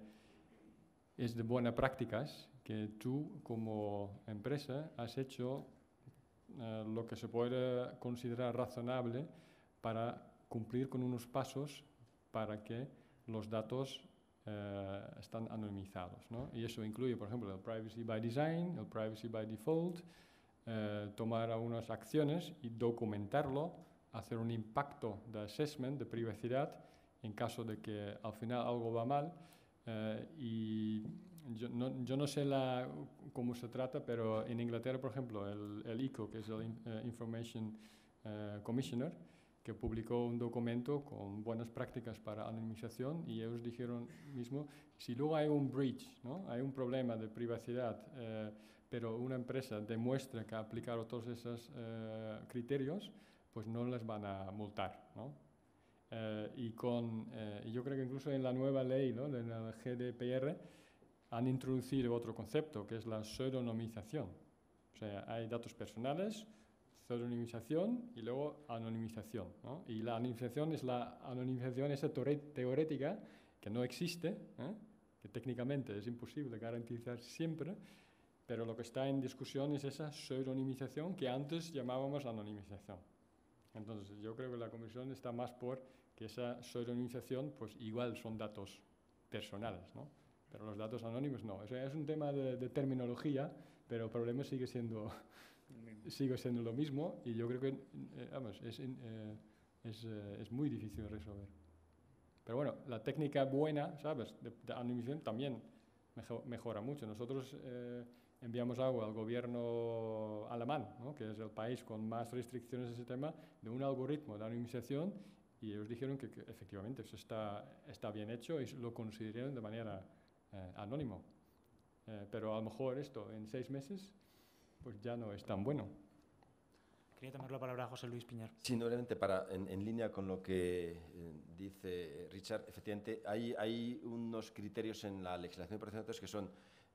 es de buenas prácticas, que tú como empresa has hecho lo que se puede considerar razonable para cumplir con unos pasos para que los datos están anonimizados, ¿no? Y eso incluye, por ejemplo, el privacy by design, el privacy by default, tomar algunas acciones y documentarlo, hacer un impacto de assessment de privacidad en caso de que al final algo va mal. Y yo no sé cómo se trata, pero en Inglaterra, por ejemplo, el ICO, que es el Information Commissioner, que publicó un documento con buenas prácticas para anonimización, y ellos dijeron mismo, si luego hay un breach, ¿no?, hay un problema de privacidad, pero una empresa demuestra que ha aplicado todos esos criterios, pues no les van a multar, ¿no? Y yo creo que incluso en la nueva ley, ¿no?, de la GDPR, han introducido otro concepto, que es la pseudonimización. O sea, hay datos personales, pseudonimización y luego anonimización, ¿no? Y la anonimización es la anonimización esa teórica que no existe, que técnicamente es imposible garantizar siempre, pero lo que está en discusión es esa pseudonimización que antes llamábamos anonimización. Entonces, yo creo que la Comisión está más por que esa pseudonimización, pues igual son datos personales, ¿no?, pero los datos anónimos no. O sea, es un tema de terminología, pero el problema sigue siendo lo mismo, y yo creo que vamos, es muy difícil de resolver. Pero bueno, la técnica buena, ¿sabes?, de anonimización también mejora mucho. Nosotros enviamos algo al gobierno alemán, ¿no?, que es el país con más restricciones de ese tema, de un algoritmo de anonimización, y ellos dijeron que efectivamente eso está bien hecho y lo consideraron de manera anónimo. Pero a lo mejor esto en 6 meses pues ya no es tan bueno. Quería tomar la palabra José Luis Piñar. Sí, nuevamente, en línea con lo que dice Richard, efectivamente hay unos criterios en la legislación de protección de datos que son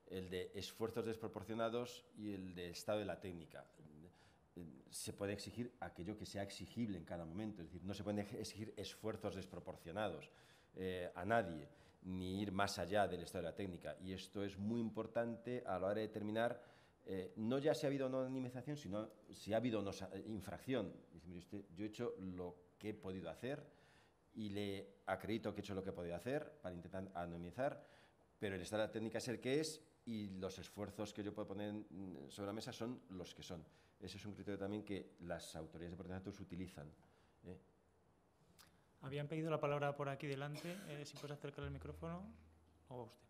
el de esfuerzos desproporcionados y el de estado de la técnica. Se puede exigir aquello que sea exigible en cada momento, es decir, no se pueden exigir esfuerzos desproporcionados a nadie, ni ir más allá del estado de la técnica. Y esto es muy importante a la hora de determinar no ya si ha habido anonimización, sino si ha habido una infracción. Yo he hecho lo que he podido hacer y le acredito que he hecho lo que he podido hacer para intentar anonimizar, pero el estado de la técnica es el que es y los esfuerzos que yo puedo poner sobre la mesa son los que son. Ese es un criterio también que las autoridades de protección de datos utilizan. Habían pedido la palabra por aquí delante. Si puedes acercar el micrófono. O usted.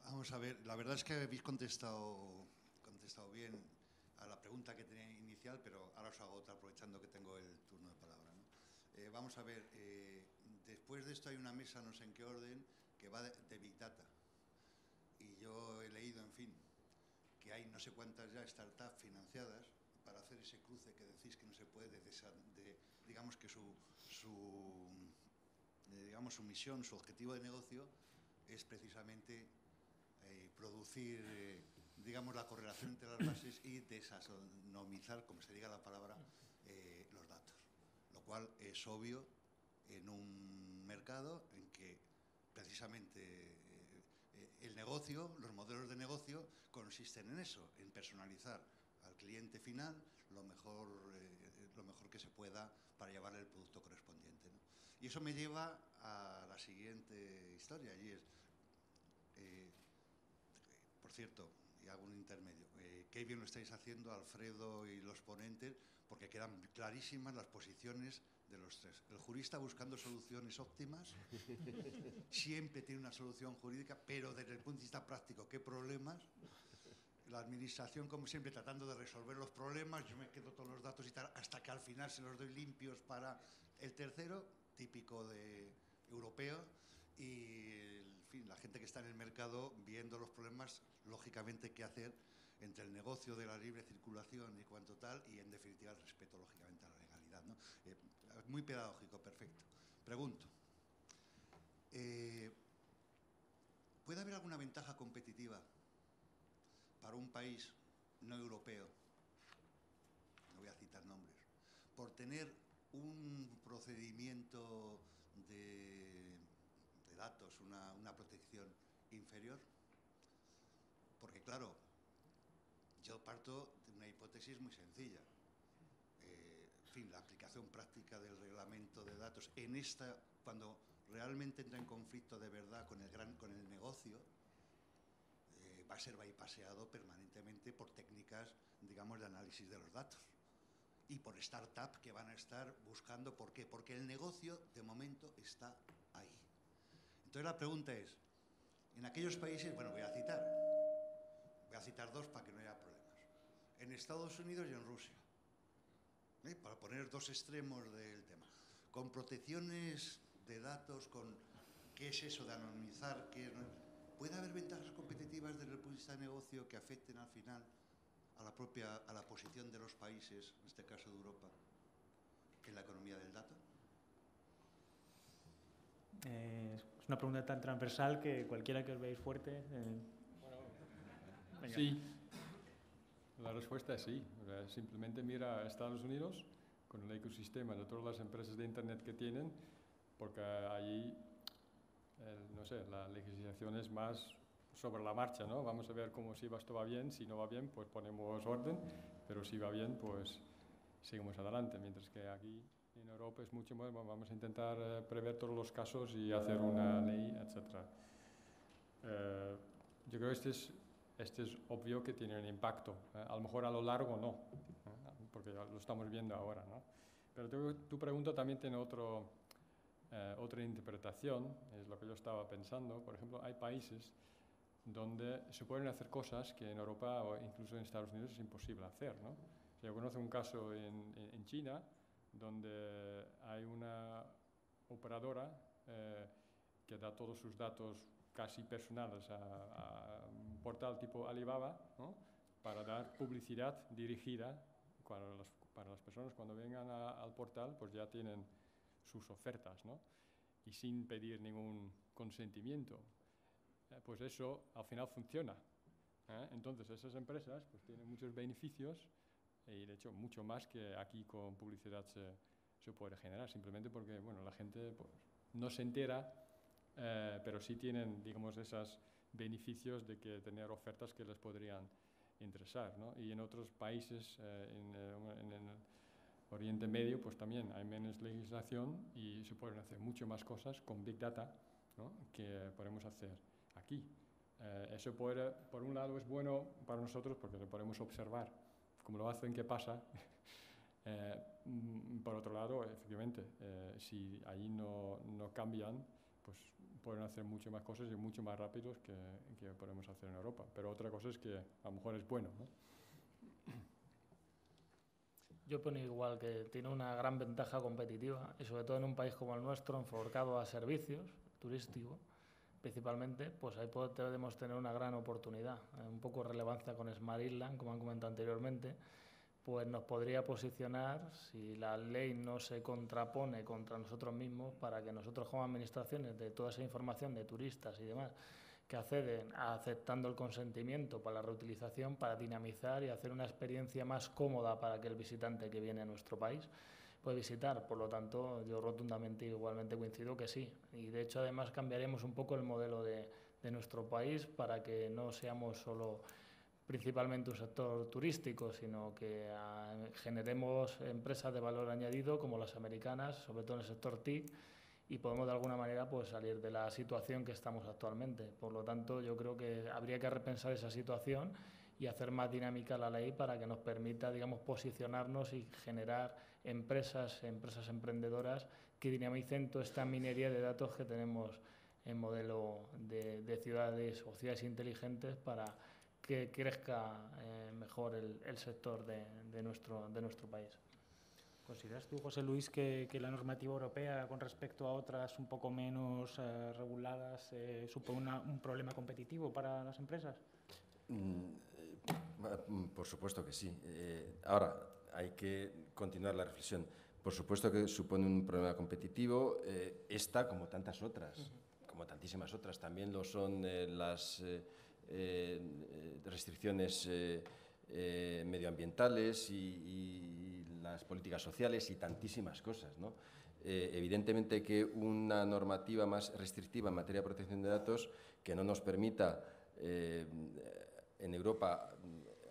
Vamos a ver, la verdad es que habéis contestado bien a la pregunta que tenía inicial, pero ahora os hago otra aprovechando que tengo el turno de palabra, ¿no? Vamos a ver, después de esto hay una mesa, no sé en qué orden, que va de Big Data. Y yo he leído, en fin, que hay no sé cuántas ya startups financiadas para hacer ese cruce que decís que no se puede, digamos que su misión, su objetivo de negocio es precisamente producir, digamos, la correlación entre las bases y desanonimizar, como se diga la palabra, los datos. Lo cual es obvio en un mercado en que precisamente el negocio, los modelos de negocio consisten en eso, en personalizar al cliente final lo mejor que se pueda para llevarle el producto correspondiente, ¿no? Y eso me lleva a la siguiente historia, y es, por cierto, y hago un intermedio, qué bien lo estáis haciendo, Alfredo y los ponentes, porque quedan clarísimas las posiciones de los tres. El jurista buscando soluciones óptimas, siempre tiene una solución jurídica, pero desde el punto de vista práctico, ¿qué problemas? La administración, como siempre, tratando de resolver los problemas, yo me quedo todos los datos y tal, hasta que al final se los doy limpios para el tercero, típico de europeo, y en fin, la gente que está en el mercado viendo los problemas, lógicamente, qué hacer entre el negocio de la libre circulación y cuanto tal, y en definitiva el respeto, lógicamente, a la legalidad, ¿no? Muy pedagógico, perfecto. Pregunto, ¿puede haber alguna ventaja competitiva para un país no europeo, no voy a citar nombres, por tener un procedimiento de datos, una protección inferior? Porque claro, yo parto de una hipótesis muy sencilla. En fin, la aplicación práctica del reglamento de datos en esta, cuando realmente entra en conflicto de verdad con el negocio, va a ser bypaseado permanentemente por técnicas, digamos, de análisis de los datos y por startups que van a estar buscando. ¿Por qué? Porque el negocio de momento está ahí. Entonces la pregunta es, en aquellos países, bueno, voy a citar dos para que no haya problemas, en Estados Unidos y en Rusia, para poner dos extremos del tema, con protecciones de datos, con qué es eso de anonimizar, ¿puede haber ventajas competitivas desde el punto de vista de negocio que afecten al final a la posición de los países, en este caso de Europa, en la economía del dato? Es una pregunta tan transversal que cualquiera que os veáis fuerte... Sí, la respuesta es sí. Simplemente mira a Estados Unidos con el ecosistema de todas las empresas de Internet que tienen, porque allí, no sé, la legislación es más sobre la marcha, ¿no? Vamos a ver cómo si esto va bien, si no va bien, pues ponemos orden, pero si va bien, pues seguimos adelante, mientras que aquí en Europa es mucho más, vamos a intentar prever todos los casos y hacer una ley, etc. Yo creo que este es obvio que tiene un impacto, a lo mejor a lo largo no, porque ya lo estamos viendo ahora, ¿no? Pero tu pregunta también tiene otra interpretación, es lo que yo estaba pensando. Por ejemplo, hay países donde se pueden hacer cosas que en Europa o incluso en Estados Unidos es imposible hacer, ¿no? Yo conozco un caso en China donde hay una operadora que da todos sus datos casi personales a un portal tipo Alibaba, ¿no? Para dar publicidad dirigida para las personas cuando vengan al portal, pues ya tienen sus ofertas, ¿no? Y sin pedir ningún consentimiento. Pues eso al final funciona, ¿eh? Entonces esas empresas pues tienen muchos beneficios y de hecho mucho más que aquí con publicidad se puede generar, simplemente porque bueno, la gente pues, no se entera, pero sí tienen, digamos, esos beneficios de que tener ofertas que les podrían interesar, ¿no? Y en otros países, en el Oriente Medio, pues también hay menos legislación y se pueden hacer mucho más cosas con Big Data, ¿no? Que podemos hacer aquí. Eso puede, por un lado es bueno para nosotros porque lo podemos observar cómo lo hacen, qué pasa. Por otro lado, efectivamente, si ahí no cambian, pues pueden hacer mucho más cosas y mucho más rápidos que podemos hacer en Europa. Pero otra cosa es que a lo mejor es bueno, ¿no? Yo opino igual, que tiene una gran ventaja competitiva y sobre todo en un país como el nuestro, enfocado a servicios turísticos, principalmente, pues ahí podemos tener una gran oportunidad. Un poco de relevancia con Smart Island, como han comentado anteriormente, pues nos podría posicionar, si la ley no se contrapone contra nosotros mismos, para que nosotros como administraciones de toda esa información de turistas y demás que acceden aceptando el consentimiento para la reutilización, para dinamizar y hacer una experiencia más cómoda para que el visitante que viene a nuestro país puede visitar. Por lo tanto, yo rotundamente igualmente coincido que sí. Y de hecho, además, cambiaremos un poco el modelo de nuestro país para que no seamos solo principalmente un sector turístico, sino que generemos empresas de valor añadido como las americanas, sobre todo en el sector TIC, y podemos de alguna manera pues, salir de la situación que estamos actualmente. Por lo tanto, yo creo que habría que repensar esa situación y hacer más dinámica la ley para que nos permita, digamos, posicionarnos y generar empresas emprendedoras que dinamicen toda esta minería de datos que tenemos en modelo de ciudades o ciudades inteligentes para que crezca mejor el sector de nuestro país. ¿Consideras tú, José Luis, que la normativa europea con respecto a otras un poco menos reguladas supone un problema competitivo para las empresas? Por supuesto que sí. Ahora, hay que continuar la reflexión. Por supuesto que supone un problema competitivo. Esta, como tantas otras, como tantísimas otras, también lo son las restricciones medioambientales y las políticas sociales y tantísimas cosas, ¿no? Evidentemente que una normativa más restrictiva en materia de protección de datos que no nos permita en Europa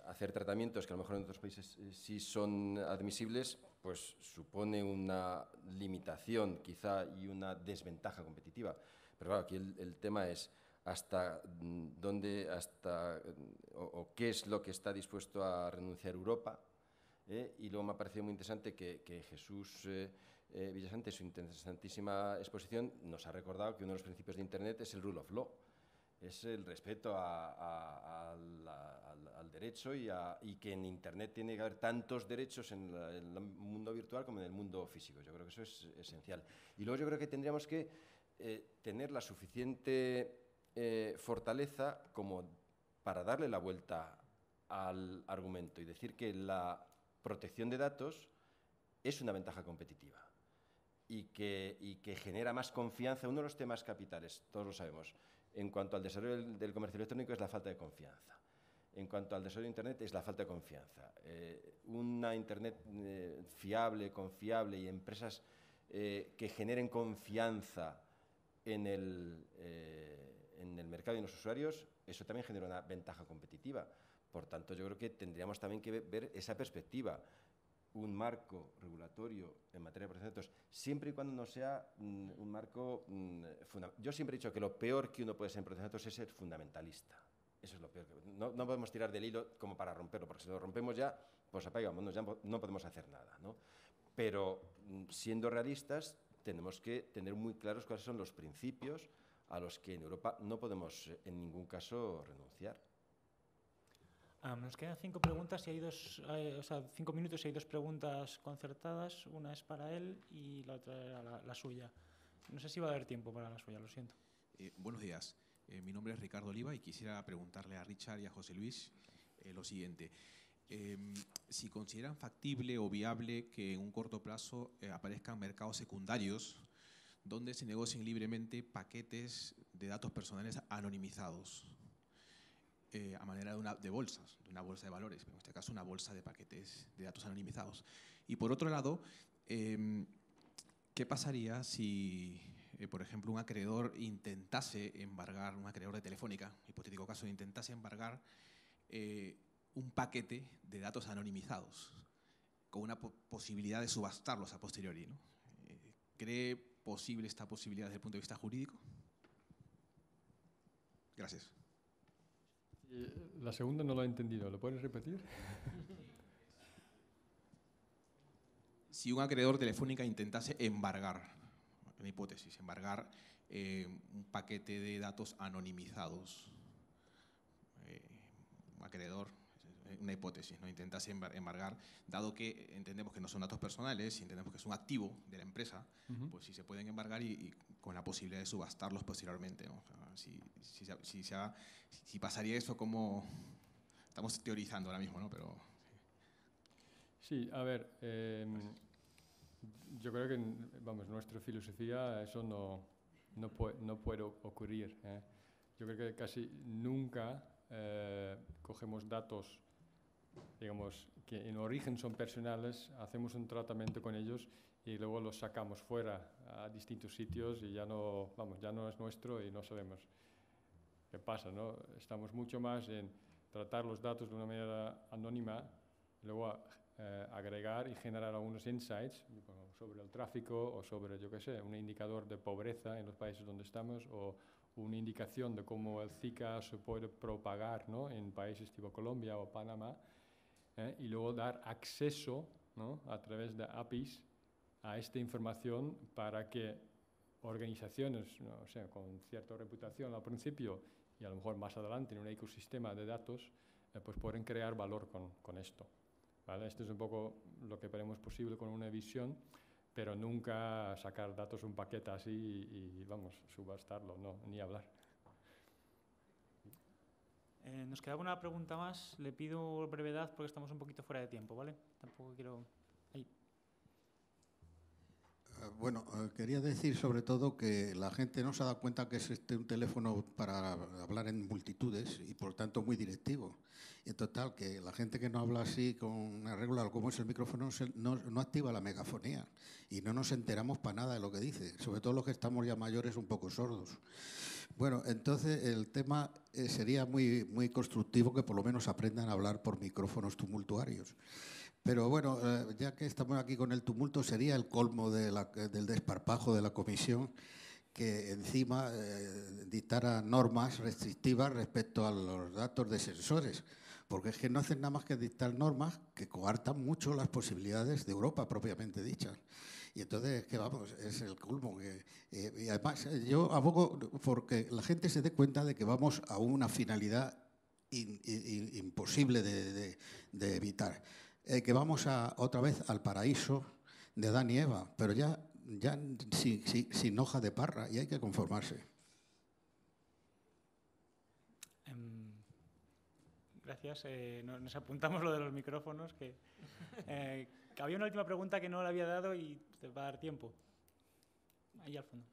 hacer tratamientos que a lo mejor en otros países sí son admisibles, pues supone una limitación quizá y una desventaja competitiva. Pero claro, aquí el tema es hasta dónde, o qué es lo que está dispuesto a renunciar Europa. Y luego me ha parecido muy interesante que Jesús Villasante, en su interesantísima exposición, nos ha recordado que uno de los principios de Internet es el rule of law, es el respeto al derecho y que en Internet tiene que haber tantos derechos en el mundo virtual como en el mundo físico. Yo creo que eso es esencial. Y luego yo creo que tendríamos que tener la suficiente fortaleza como para darle la vuelta al argumento y decir que la protección de datos es una ventaja competitiva y que genera más confianza. Uno de los temas capitales, todos lo sabemos, en cuanto al desarrollo del comercio electrónico es la falta de confianza. En cuanto al desarrollo de Internet es la falta de confianza. Una Internet fiable, confiable y empresas que generen confianza en el mercado y en los usuarios, eso también genera una ventaja competitiva. Por tanto, yo creo que tendríamos también que ver esa perspectiva. Un marco regulatorio en materia de protección de datos, siempre y cuando no sea un marco fundamental. Yo siempre he dicho que lo peor que uno puede ser en protección de datos es ser fundamentalista. Eso es lo peor. No podemos tirar del hilo como para romperlo, porque si lo rompemos ya, pues apagámonos, ya no podemos hacer nada, ¿no? Pero siendo realistas, tenemos que tener muy claros cuáles son los principios a los que en Europa no podemos en ningún caso renunciar. Nos quedan 5 preguntas y hay 5 minutos y hay 2 preguntas concertadas. Una es para él y la otra era la suya. No sé si va a haber tiempo para la suya, lo siento. Buenos días. Mi nombre es Ricardo Oliva y quisiera preguntarle a Richard y a José Luis lo siguiente. Si consideran factible o viable que en un corto plazo aparezcan mercados secundarios donde se negocien libremente paquetes de datos personales anonimizados a manera de bolsas, de una bolsa de valores, en este caso una bolsa de paquetes de datos anonimizados. Y por otro lado, ¿qué pasaría si, por ejemplo, un acreedor intentase embargar, un acreedor de Telefónica, hipotético caso, intentase embargar un paquete de datos anonimizados con una posibilidad de subastarlos a posteriori, ¿no? ¿Cree posible esta posibilidad desde el punto de vista jurídico? Gracias. La segunda no lo he entendido. ¿Lo puedes repetir? Si un acreedor Telefónica intentase embargar, una hipótesis, embargar un paquete de datos anonimizados, un acreedor, una hipótesis, ¿no? Intentase embargar, dado que entendemos que no son datos personales, entendemos que es un activo de la empresa, pues si se pueden embargar y con la posibilidad de subastarlos posteriormente, ¿no? O sea, si pasaría eso, como estamos teorizando ahora mismo, ¿no? Pero sí, a ver, yo creo que, vamos, nuestra filosofía eso no puede ocurrir, ¿eh? Yo creo que casi nunca cogemos datos, digamos, que en origen son personales, hacemos un tratamiento con ellos y luego los sacamos fuera a distintos sitios y ya no es nuestro y no sabemos qué pasa, ¿no? Estamos mucho más en tratar los datos de una manera anónima, luego agregar y generar algunos insights sobre el tráfico o sobre, yo qué sé, un indicador de pobreza en los países donde estamos o una indicación de cómo el Zika se puede propagar, ¿no?, en países tipo Colombia o Panamá, y luego dar acceso, ¿no?, a través de APIs a esta información para que organizaciones, ¿no?, o sea, con cierta reputación al principio y a lo mejor más adelante en un ecosistema de datos, pues pueden crear valor con esto, ¿vale? Esto es un poco lo que veremos posible con una visión, pero nunca sacar datos un paquete así y vamos, subastarlo, no, ni hablar. Nos quedaba una pregunta más, le pido brevedad porque estamos un poquito fuera de tiempo, ¿vale? Tampoco quiero... Ahí. Bueno, quería decir sobre todo que la gente no se ha dado cuenta que es un teléfono para hablar en multitudes y por tanto muy directivo. Y en total, que la gente que no habla así con una regla como es el micrófono no activa la megafonía y no nos enteramos para nada de lo que dice, sobre todo los que estamos ya mayores un poco sordos. Bueno, entonces el tema sería muy constructivo que por lo menos aprendan a hablar por micrófonos tumultuarios. Pero bueno, ya que estamos aquí con el tumulto, sería el colmo del desparpajo de la comisión que encima dictara normas restrictivas respecto a los datos de sensores, porque es que no hacen nada más que dictar normas que coartan mucho las posibilidades de Europa propiamente dichas. Y entonces, que vamos, es el colmo. Y además, yo abogo porque la gente se dé cuenta de que vamos a una finalidad imposible de evitar. Que vamos otra vez al paraíso de Adán y Eva, pero ya sin hoja de parra, y hay que conformarse. Gracias. Nos apuntamos lo de los micrófonos, que había una última pregunta que no le había dado y te va a dar tiempo. Ahí al fondo.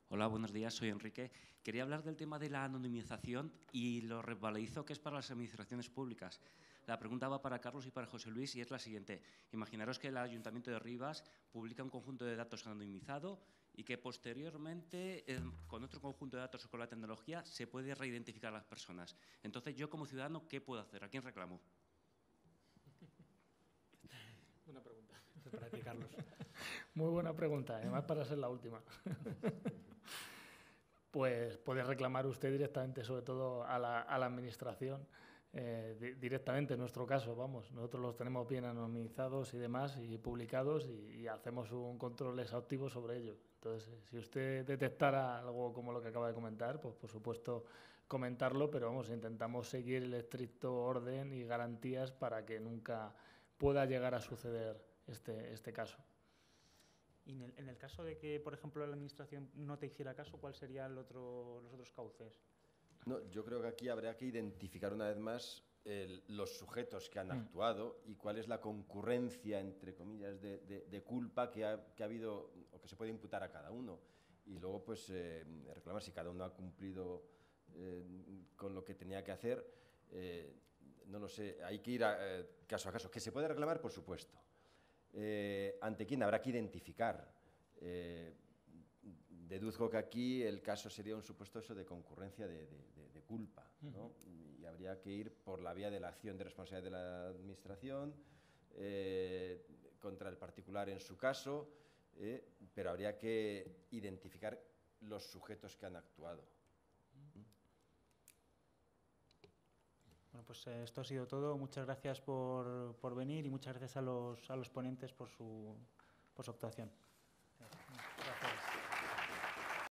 Hola, buenos días, soy Enrique. Quería hablar del tema de la anonimización y lo resbaladizo que es para las administraciones públicas. La pregunta va para Carlos y para José Luis y es la siguiente. Imaginaros que el Ayuntamiento de Rivas publica un conjunto de datos anonimizado y que posteriormente, con otro conjunto de datos o con la tecnología, se puede reidentificar a las personas. Entonces, yo como ciudadano, ¿qué puedo hacer? ¿A quién reclamo? Buena pregunta. Para ti, Carlos. Muy buena pregunta, además para ser la última. Pues puede reclamar usted directamente, sobre todo a la administración, directamente en nuestro caso, vamos, nosotros los tenemos bien anonimizados y demás y publicados y hacemos un control exhaustivo sobre ello. Entonces, si usted detectara algo como lo que acaba de comentar, pues por supuesto comentarlo, pero vamos, intentamos seguir el estricto orden y garantías para que nunca pueda llegar a suceder este caso. Y en el caso de que, por ejemplo, la administración no te hiciera caso, ¿cuáles serían los otros cauces? No, yo creo que aquí habría que identificar una vez más los sujetos que han actuado y cuál es la concurrencia, entre comillas, de culpa que ha habido o que se puede imputar a cada uno. Y luego, pues, reclamar si cada uno ha cumplido con lo que tenía que hacer. No lo sé, hay que ir caso a caso. ¿Que se puede reclamar? Por supuesto. ¿Ante quién? Habrá que identificar. Deduzco que aquí el caso sería un supuesto eso de concurrencia de culpa, ¿no? Y habría que ir por la vía de la acción de responsabilidad de la administración contra el particular en su caso, pero habría que identificar los sujetos que han actuado. Bueno, pues esto ha sido todo. Muchas gracias por venir y muchas gracias a los ponentes por su actuación.